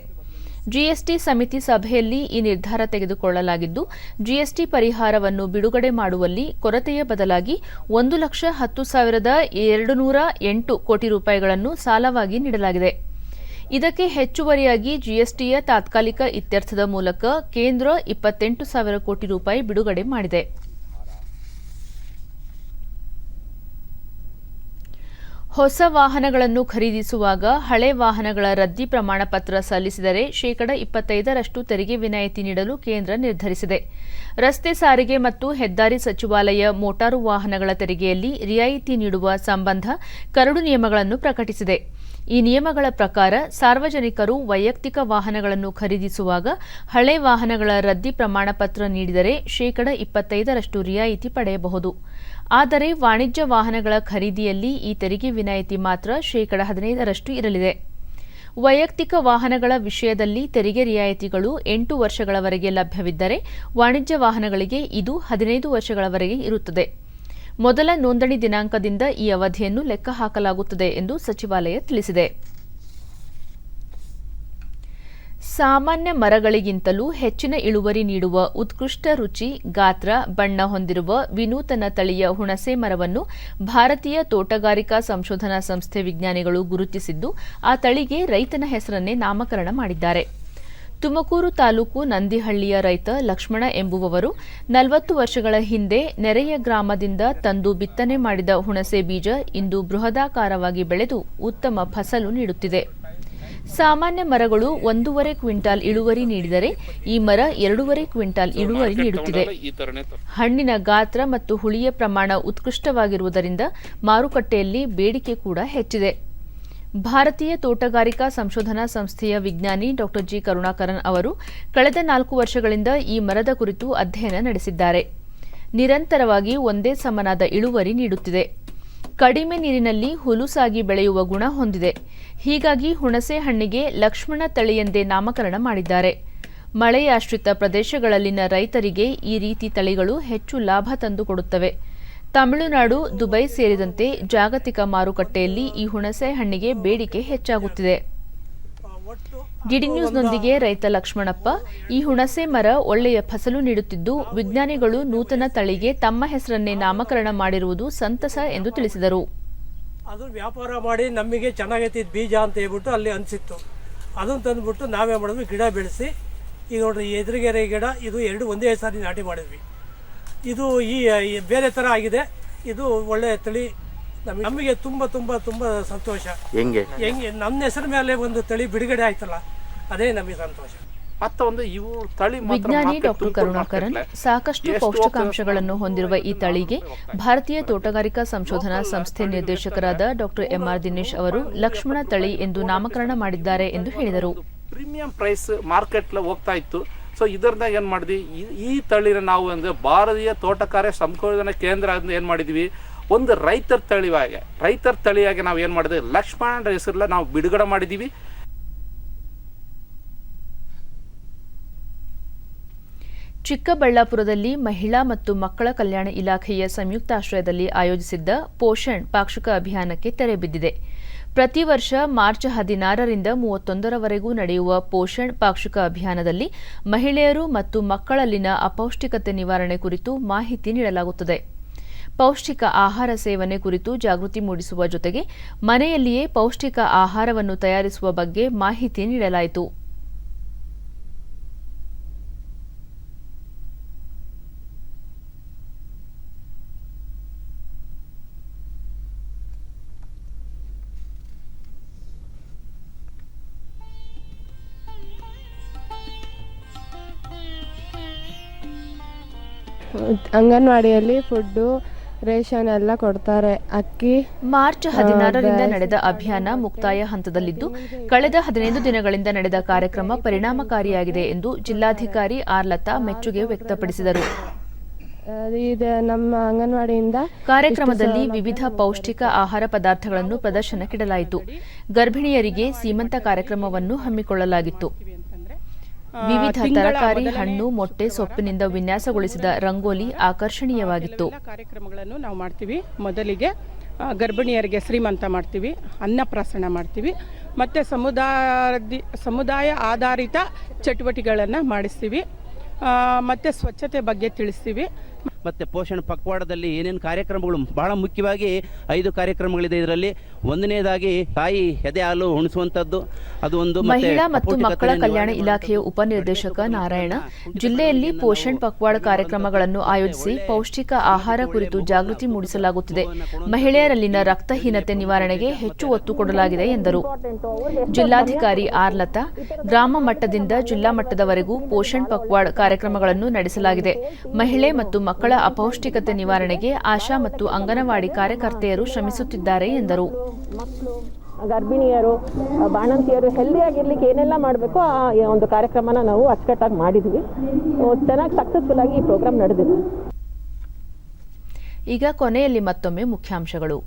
Speaker 1: ಜಿಎಸ್ಟಿ ಸಮಿತಿ ಸಭೆಯಲ್ಲಿ ಈ ನಿರ್ಧಾರ ತೆಗೆದುಕೊಳ್ಳಲಾಗಿದ್ದು, ಜಿಎಸ್ಟಿ ಪರಿಹಾರವನ್ನು ಬಿಡುಗಡೆ ಮಾಡುವಲ್ಲಿ ಕೊರತೆಯ ಬದಲಾಗಿ 1,10,208 ಕೋಟಿ ರೂಪಾಯಿಗಳನ್ನು ಸಾಲವಾಗಿ ನೀಡಲಾಗಿದೆ. ಇದಕ್ಕೆ ಹೆಚ್ಚುವರಿಯಾಗಿ ಜಿಎಸ್ಟಿಯ ತಾತ್ಕಾಲಿಕ ಇತ್ಯರ್ಥದ ಮೂಲಕ ಕೇಂದ್ರ 28,000 ಕೋಟಿ ರೂಪಾಯಿ ಬಿಡುಗಡೆ ಮಾಡಿದೆ. ಹೊಸ ವಾಹನಗಳನ್ನು ಖರೀದಿಸುವಾಗ ಹಳೆ ವಾಹನಗಳ ರದ್ದಿ ಪ್ರಮಾಣ ಪತ್ರ ಸಲ್ಲಿಸಿದರೆ ಶೇಕಡ 25ರಷ್ಟು ತೆರಿಗೆ ವಿನಾಯಿತಿ ನೀಡಲು ಕೇಂದ್ರ ನಿರ್ಧರಿಸಿದೆ. ರಸ್ತೆ ಸಾರಿಗೆ ಮತ್ತು ಹೆದ್ದಾರಿ ಸಚಿವಾಲಯ ಮೋಟಾರು ವಾಹನಗಳ ತೆರಿಗೆಯಲ್ಲಿ ರಿಯಾಯಿತಿ ನೀಡುವ ಸಂಬಂಧ ಕರಡು ನಿಯಮಗಳನ್ನು ಪ್ರಕಟಿಸಿದೆ. ಈ ನಿಯಮಗಳ ಪ್ರಕಾರ ಸಾರ್ವಜನಿಕರು ವೈಯಕ್ತಿಕ ವಾಹನಗಳನ್ನು ಖರೀದಿಸುವಾಗ ಹಳೆ ವಾಹನಗಳ ರದ್ದಿ ಪ್ರಮಾಣ ಪತ್ರ ನೀಡಿದರೆ ಶೇಕಡ 25ರಷ್ಟು ರಿಯಾಯಿತಿ ಪಡೆಯಬಹುದು. ಆದರೆ ವಾಣಿಜ್ಯ ವಾಹನಗಳ ಖರೀದಿಯಲ್ಲಿ ಈ ತೆರಿಗೆ ವಿನಾಯಿತಿ ಮಾತ್ರ ಶೇಕಡ 15ರಷ್ಟು ಇರಲಿದೆ. ವೈಯಕ್ತಿಕ ವಾಹನಗಳ ವಿಷಯದಲ್ಲಿ ತೆರಿಗೆ ರಿಯಾಯಿತಿಗಳು 8 ವರ್ಷಗಳವರೆಗೆ ಲಭ್ಯವಿದ್ದರೆ ವಾಣಿಜ್ಯ ವಾಹನಗಳಿಗೆ ಇದು 15 ವರ್ಷಗಳವರೆಗೆ ಇರುತ್ತದೆ. ಮೊದಲ ನೋಂದಣಿ ದಿನಾಂಕದಿಂದ ಈ ಅವಧಿಯನ್ನು ಲೆಕ್ಕ ಹಾಕಲಾಗುತ್ತದೆ ಎಂದು ಸಚಿವಾಲಯ ತಿಳಿಸಿದೆ. ಸಾಮಾನ್ಯ ಮರಗಳಿಗಿಂತಲೂ ಹೆಚ್ಚಿನ ಇಳುವರಿ ನೀಡುವ ಉತ್ಕೃಷ್ಟ ರುಚಿ, ಗಾತ್ರ, ಬಣ್ಣ ಹೊಂದಿರುವ ವಿನೂತನ ತಳಿಯ ಹುಣಸೆ ಮರವನ್ನು ಭಾರತೀಯ ತೋಟಗಾರಿಕಾ ಸಂಶೋಧನಾ ಸಂಸ್ಥೆ ವಿಜ್ಞಾನಿಗಳು ಗುರುತಿಸಿದ್ದು, ಆ ತಳಿಗೆ ರೈತನ ಹೆಸರನ್ನೇ ನಾಮಕರಣ ಮಾಡಿದ್ದಾರೆ. ತುಮಕೂರು ತಾಲೂಕು ನಂದಿಹಳ್ಳಿಯ ರೈತ ಲಕ್ಷ್ಮಣ ಎಂಬುವವರು 40 ವರ್ಷಗಳ ಹಿಂದೆ ನೆರೆಯ ಗ್ರಾಮದಿಂದ ತಂದು ಬಿತ್ತನೆ ಮಾಡಿದ ಹುಣಸೆ ಬೀಜ ಇಂದು ಬೃಹದಾಕಾರವಾಗಿ ಬೆಳೆದು ಉತ್ತಮ ಫಸಲು ನೀಡುತ್ತಿದೆ. ಸಾಮಾನ್ಯ ಮರಗಳು 1.5 ಕ್ವಿಂಟಾಲ್ ಇಳುವರಿ ನೀಡಿದರೆ ಈ ಮರ 2.5 ಕ್ವಿಂಟಾಲ್ ಇಳುವರಿ ನೀಡುತ್ತಿದೆ. ಹಣ್ಣಿನ ಗಾತ್ರ ಮತ್ತು ಹುಳಿಯ ಪ್ರಮಾಣ ಉತ್ಕೃಷ್ಟವಾಗಿರುವುದರಿಂದ ಮಾರುಕಟ್ಟೆಯಲ್ಲಿ ಬೇಡಿಕೆ ಕೂಡ ಹೆಚ್ಚಿದೆ. ಭಾರತೀಯ ತೋಟಗಾರಿಕಾ ಸಂಶೋಧನಾ ಸಂಸ್ಥೆಯ ವಿಜ್ಞಾನಿ ಡಾ ಜಿ ಕರುಣಾಕರನ್ ಅವರು ಕಳೆದ 4 ವರ್ಷಗಳಿಂದ ಈ ಮರದ ಕುರಿತು ಅಧ್ಯಯನ ನಡೆಸಿದ್ದಾರೆ. ನಿರಂತರವಾಗಿ ಒಂದೇ ಸಮನಾದ ಇಳುವರಿ ನೀಡುತ್ತಿದೆ. ಕಡಿಮೆ ನೀರಿನಲ್ಲಿ ಹುಲುಸಾಗಿ ಬೆಳೆಯುವ ಗುಣ ಹೊಂದಿದೆ. ಹೀಗಾಗಿ ಹುಣಸೆ ಹಣ್ಣಿಗೆ ಲಕ್ಷ್ಮಣ ತಳಿ ಎಂದೇ ನಾಮಕರಣ ಮಾಡಿದ್ದಾರೆ. ಮಳೆಯಾಶ್ರಿತ ಪ್ರದೇಶಗಳಲ್ಲಿನ ರೈತರಿಗೆ ಈ ರೀತಿ ತಳಿಗಳು ಹೆಚ್ಚು ಲಾಭ ತಂದುಕೊಡುತ್ತವೆ. ತಮಿಳುನಾಡು, ದುಬೈ ಸೇರಿದಂತೆ ಜಾಗತಿಕ ಮಾರುಕಟ್ಟೆಯಲ್ಲಿ ಈ ಹುಣಸೆ ಹಣ್ಣಿಗೆ ಬೇಡಿಕೆ ಹೆಚ್ಚಾಗುತ್ತಿದೆ. ಡಿಡಿ ನ್ಯೂಸ್ನೊಂದಿಗೆ ರೈತ ಲಕ್ಷ್ಮಣಪ್ಪ, ಈ ಹುಣಸೆ ಮರ ಒಳ್ಳೆಯ ಫಸಲು ನೀಡುತ್ತಿದ್ದು, ವಿಜ್ಞಾನಿಗಳು ನೂತನ ತಳಿಗೆ ತಮ್ಮ ಹೆಸರನ್ನೇ ನಾಮಕರಣ ಮಾಡಿರುವುದು ಸಂತಸ ಎಂದು ತಿಳಿಸಿದರು.
Speaker 13: ಅದು ವ್ಯಾಪಾರ ಮಾಡಿ ನಮಗೆ ಚೆನ್ನಾಗೈತಿ ಬೀಜ ಅಂತ ಹೇಳ್ಬಿಟ್ಟು ಅಲ್ಲಿ ಅನಿಸಿತ್ತು. ಅದನ್ನು ತಂದುಬಿಟ್ಟು ನಾವೇ ಮಾಡಿದ್ವಿ, ಗಿಡ ಬೆಳೆಸಿ. ಈಗ ನೋಡ್ರಿ, ಎದುರುಗೆರೆ ಗಿಡ ಇದು ಒಂದೇ ಸಾರಿ ನಾಟಿ ಮಾಡಿದ್ವಿ. ಇದು ಈ ಬೇರೆ ಥರ ಆಗಿದೆ. ಇದು ಒಳ್ಳೆಯ ತಳಿ. ನಮಗೆ ತುಂಬ ತುಂಬ ತುಂಬ ಸಂತೋಷ. ಹೆಂಗೆ ನನ್ನ ಹೆಸರ ಮೇಲೆ ಒಂದು ತಳಿ ಬಿಡುಗಡೆ ಆಯ್ತಲ್ಲ, ಅದೇ ನಮಗೆ ಸಂತೋಷ.
Speaker 1: ವಿಜ್ಞಾನಿ ಡಾ ಕರುಣಾಕರನ್ ಸಾಕಷ್ಟು ಪೌಷ್ಟಿಕಾಂಶಗಳನ್ನು ಹೊಂದಿರುವ ಈ ತಳಿಗೆ ಭಾರತೀಯ ತೋಟಗಾರಿಕಾ ಸಂಶೋಧನಾ ಸಂಸ್ಥೆ ನಿರ್ದೇಶಕರಾದ ಡಾ ಎಂಆರ್ ದಿನೇಶ್ ಅವರು ಲಕ್ಷ್ಮಣ ತಳಿ ಎಂದು ನಾಮಕರಣ ಮಾಡಿದ್ದಾರೆ ಎಂದು ಹೇಳಿದರು.
Speaker 14: ಪ್ರೀಮಿಯಂ ಪ್ರೈಸ್ ಮಾರ್ಕೆಟ್ ಹೋಗ್ತಾ ಇತ್ತು. ಸೊ ಇದರದಾಗ ಏನು ಮಾಡಿದ್ವಿ, ಈ ತಳಿನ ನಾವು ಅಂದರೆ ಭಾರತೀಯ ತೋಟಗಾರಿಕೆ ಸಂಶೋಧನಾ ಕೇಂದ್ರ ಏನು ಮಾಡಿದ್ವಿ, ಒಂದು ರೈತರ ತಳಿಯಾಗಿ ನಾವು ಏನು ಮಾಡಿದ್ವಿ, ಲಕ್ಷ್ಮಣ ಹೆಸರಲ್ಲ ನಾವು ಬಿಡುಗಡೆ ಮಾಡಿದ್ದೀವಿ.
Speaker 1: ಚಿಕ್ಕಬಳ್ಳಾಪುರದಲ್ಲಿ ಮಹಿಳಾ ಮತ್ತು ಮಕ್ಕಳ ಕಲ್ಯಾಣ ಇಲಾಖೆಯ ಸಂಯುಕ್ತಾಶ್ರಯದಲ್ಲಿ ಆಯೋಜಿಸಿದ್ದ ಪೋಷಣ್ ಪಾಕ್ಷಿಕ ಅಭಿಯಾನಕ್ಕೆ ತೆರೆ ಬಿದ್ದಿದೆ. ಪ್ರತಿ ವರ್ಷ ಮಾರ್ಚ್ 16ರಿಂದ 31ರವರೆಗೂ ನಡೆಯುವ ಪೋಷಣ್ ಪಾಕ್ಷಿಕ ಅಭಿಯಾನದಲ್ಲಿ ಮಹಿಳೆಯರು ಮತ್ತು ಮಕ್ಕಳಲ್ಲಿನ ಅಪೌಷ್ಟಿಕತೆ ನಿವಾರಣೆ ಕುರಿತು ಮಾಹಿತಿ ನೀಡಲಾಗುತ್ತದೆ. ಪೌಷ್ಟಿಕ ಆಹಾರ ಸೇವನೆ ಕುರಿತು ಜಾಗೃತಿ ಮೂಡಿಸುವ ಜೊತೆಗೆ ಮನೆಯಲ್ಲಿಯೇ ಪೌಷ್ಟಿಕ ಆಹಾರವನ್ನು ತಯಾರಿಸುವ ಬಗ್ಗೆ ಮಾಹಿತಿ ನೀಡಲಾಯಿತು.
Speaker 10: ಅಂಗನವಾಡಿಯಲ್ಲಿ ಫುಡ್ಡು ರೇಷನ್ ಎಲ್ಲ ಕೊಡ್ತಾರೆ. ಅಕ್ಕಿ.
Speaker 1: ಮಾರ್ಚ್ 16ರಿಂದ ನಡೆದ ಅಭಿಯಾನ ಮುಕ್ತಾಯ ಹಂತದಲ್ಲಿದ್ದು, ಕಳೆದ 15 ದಿನಗಳಿಂದ ನಡೆದ ಕಾರ್ಯಕ್ರಮ ಪರಿಣಾಮಕಾರಿಯಾಗಿದೆ ಎಂದು ಜಿಲ್ಲಾಧಿಕಾರಿ ಆರ್ ಲತಾ ಮೆಚ್ಚುಗೆ ವ್ಯಕ್ತಪಡಿಸಿದರು.
Speaker 10: ನಮ್ಮ ಅಂಗನವಾಡಿಯಿಂದ
Speaker 1: ಕಾರ್ಯಕ್ರಮದಲ್ಲಿ ವಿವಿಧ ಪೌಷ್ಟಿಕ ಆಹಾರ ಪದಾರ್ಥಗಳನ್ನು ಪ್ರದರ್ಶನಕ್ಕಿಡಲಾಯಿತು. ಗರ್ಭಿಣಿಯರಿಗೆ ಸೀಮಂತ ಕಾರ್ಯಕ್ರಮವನ್ನು ಹಮ್ಮಿಕೊಳ್ಳಲಾಗಿತ್ತು. ವಿವಿಧ ತರಕಾರಿ, ಹಣ್ಣು, ಮೊಟ್ಟೆ, ಸೊಪ್ಪಿನಿಂದ ವಿನ್ಯಾಸಗೊಳಿಸಿದ ರಂಗೋಲಿ ಆಕರ್ಷಣೀಯವಾಗಿತ್ತು.
Speaker 15: ಕಾರ್ಯಕ್ರಮಗಳನ್ನು ನಾವು ಮಾಡ್ತೀವಿ. ಮೊದಲಿಗೆ ಗರ್ಭಿಣಿಯರಿಗೆ ಶ್ರೀಮಂತ ಮಾಡ್ತೀವಿ, ಅನ್ನಪ್ರಾಶನ ಮಾಡ್ತೀವಿ, ಮತ್ತು ಸಮುದಾಯ ಆಧಾರಿತ ಚಟುವಟಿಕೆಗಳನ್ನು ಮಾಡಿಸ್ತೀವಿ, ಮತ್ತು ಸ್ವಚ್ಛತೆ ಬಗ್ಗೆ ತಿಳಿಸ್ತೀವಿ.
Speaker 16: ಮತ್ತು ಪೋಷಣ್ ಪಕ್ವಾಡದಲ್ಲಿ ಏನೇನು ಕಾರ್ಯಕ್ರಮಗಳು ಬಹಳ ಮುಖ್ಯವಾಗಿ 5 ಕಾರ್ಯಕ್ರಮಗಳಿದೆ. ಇದರಲ್ಲಿ ಒಂದನೇದಾಗಿ ತಾಯಿ ಎದೆ ಹಾಲು ಉಣಿಸುವಂಥದ್ದು, ಅದು ಒಂದು.
Speaker 1: ಮಹಿಳಾ ಮತ್ತು ಮಕ್ಕಳ ಕಲ್ಯಾಣ ಇಲಾಖೆಯ ಉಪನಿರ್ದೇಶಕ ನಾರಾಯಣ ಜಿಲ್ಲೆಯಲ್ಲಿ ಪೋಷಣ್ ಪಕ್ವಾಡ ಕಾರ್ಯಕ್ರಮಗಳನ್ನು ಆಯೋಜಿಸಿ ಪೌಷ್ಟಿಕ ಆಹಾರ ಕುರಿತು ಜಾಗೃತಿ ಮೂಡಿಸಲಾಗುತ್ತಿದೆ. ಮಹಿಳೆಯರಲ್ಲಿನ ರಕ್ತಹೀನತೆ ನಿವಾರಣೆಗೆ ಹೆಚ್ಚು ಒತ್ತು ಕೊಡಲಾಗಿದೆ ಎಂದರು. ಜಿಲ್ಲಾಧಿಕಾರಿ ಆರ್ ಲತಾ ಗ್ರಾಮ ಮಟ್ಟದಿಂದ ಜಿಲ್ಲಾ ಮಟ್ಟದವರೆಗೂ ಪೋಷಣ್ ಪಕ್ವಾಡ್ ಕಾರ್ಯಕ್ರಮಗಳನ್ನು ನಡೆಸಲಾಗಿದೆ. ಮಹಿಳೆ ಮತ್ತು ಮಕ್ಕಳ ಅಪೌಷ್ಟಿಕತೆ ನಿವಾರಣೆಗೆ ಆಶಾ ಮತ್ತು ಅಂಗನವಾಡಿ ಕಾರ್ಯಕರ್ತೆಯರು ಶ್ರಮಿಸುತ್ತಿದ್ದಾರೆ ಎಂದರು.
Speaker 17: ಗರ್ಭಿಣಿಯರು, ಬಾಣಂತಿಯರು ಹೆಲ್ದಿಯಾಗಿರ್ಲಿಕ್ಕೆ ಏನೆಲ್ಲ ಮಾಡಬೇಕು ಆ ಒಂದು ಕಾರ್ಯಕ್ರಮನ ನಾವು ಅಚ್ಚುಕಟ್ಟಾಗಿ ಮಾಡಿದ್ವಿ. ಚೆನ್ನಾಗಿ ಸಕ್ಸಸ್ಫುಲ್ ಆಗಿ ಈ ಪ್ರೋಗ್ರಾಮ್ ನಡೆದಿದೆ.
Speaker 1: ಈಗ ಕೊನೆಯಲ್ಲಿ ಮತ್ತೊಮ್ಮೆ ಮುಖ್ಯಾಂಶಗಳು.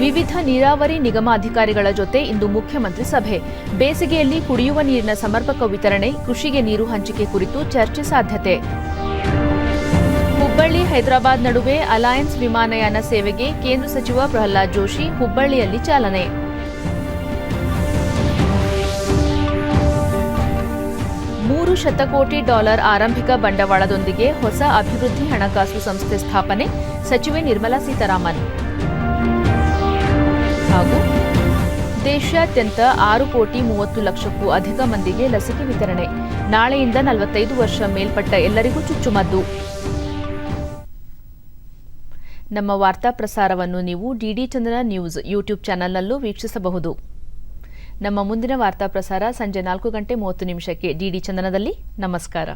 Speaker 1: ವಿವಿಧ ನೀರಾವರಿ ನಿಗಮ ಅಧಿಕಾರಿಗಳ ಜೊತೆ ಇಂದು ಮುಖ್ಯಮಂತ್ರಿ ಸಭೆ. ಬೇಸಿಗೆಯಲ್ಲಿ ಕುಡಿಯುವ ನೀರಿನ ಸಮರ್ಪಕ ವಿತರಣೆ, ಕೃಷಿಗೆ ನೀರು ಹಂಚಿಕೆ ಕುರಿತು ಚರ್ಚೆ ಸಾಧ್ಯತೆ. ಹುಬ್ಬಳ್ಳಿ ಹೈದರಾಬಾದ್ ನಡುವೆ ಅಲಯನ್ಸ್ ವಿಮಾನಯಾನ ಸೇವೆಗೆ ಕೇಂದ್ರ ಸಚಿವ ಪ್ರಹ್ಲಾದ್ ಜೋಶಿ ಹುಬ್ಬಳ್ಳಿಯಲ್ಲಿ ಚಾಲನೆ. $3 ಶತಕೋಟಿ ಆರಂಭಿಕ ಬಂಡವಾಳದೊಂದಿಗೆ ಹೊಸ ಅಭಿವೃದ್ಧಿ ಹಣಕಾಸು ಸಂಸ್ಥೆ ಸ್ಥಾಪನೆ, ಸಚಿವೆ ನಿರ್ಮಲಾ ಸೀತಾರಾಮನ್. ಹಾಗೂ ದೇಶಾದ್ಯಂತ 6,30,00,000ಕ್ಕೂ ಅಧಿಕ ಮಂದಿಗೆ ಲಸಿಕೆ ವಿತರಣೆ. ನಾಳೆಯಿಂದ 45 ವರ್ಷ ಮೇಲ್ಪಟ್ಟ ಎಲ್ಲರಿಗೂ ಚುಚ್ಚುಮದ್ದು. ನಮ್ಮ ವಾರ್ತಾ ಪ್ರಸಾರವನ್ನು ನೀವು ಡಿಡಿ ಚಂದನ ನ್ಯೂಸ್ ಯೂಟ್ಯೂಬ್ ಚಾನೆಲ್ನಲ್ಲೂ ವೀಕ್ಷಿಸಬಹುದು. ನಮ್ಮ ಮುಂದಿನ ವಾರ್ತಾ ಪ್ರಸಾರ ಸಂಜೆ 4:30 ಡಿಡಿ ಚಂದನದಲ್ಲಿ. ನಮಸ್ಕಾರ.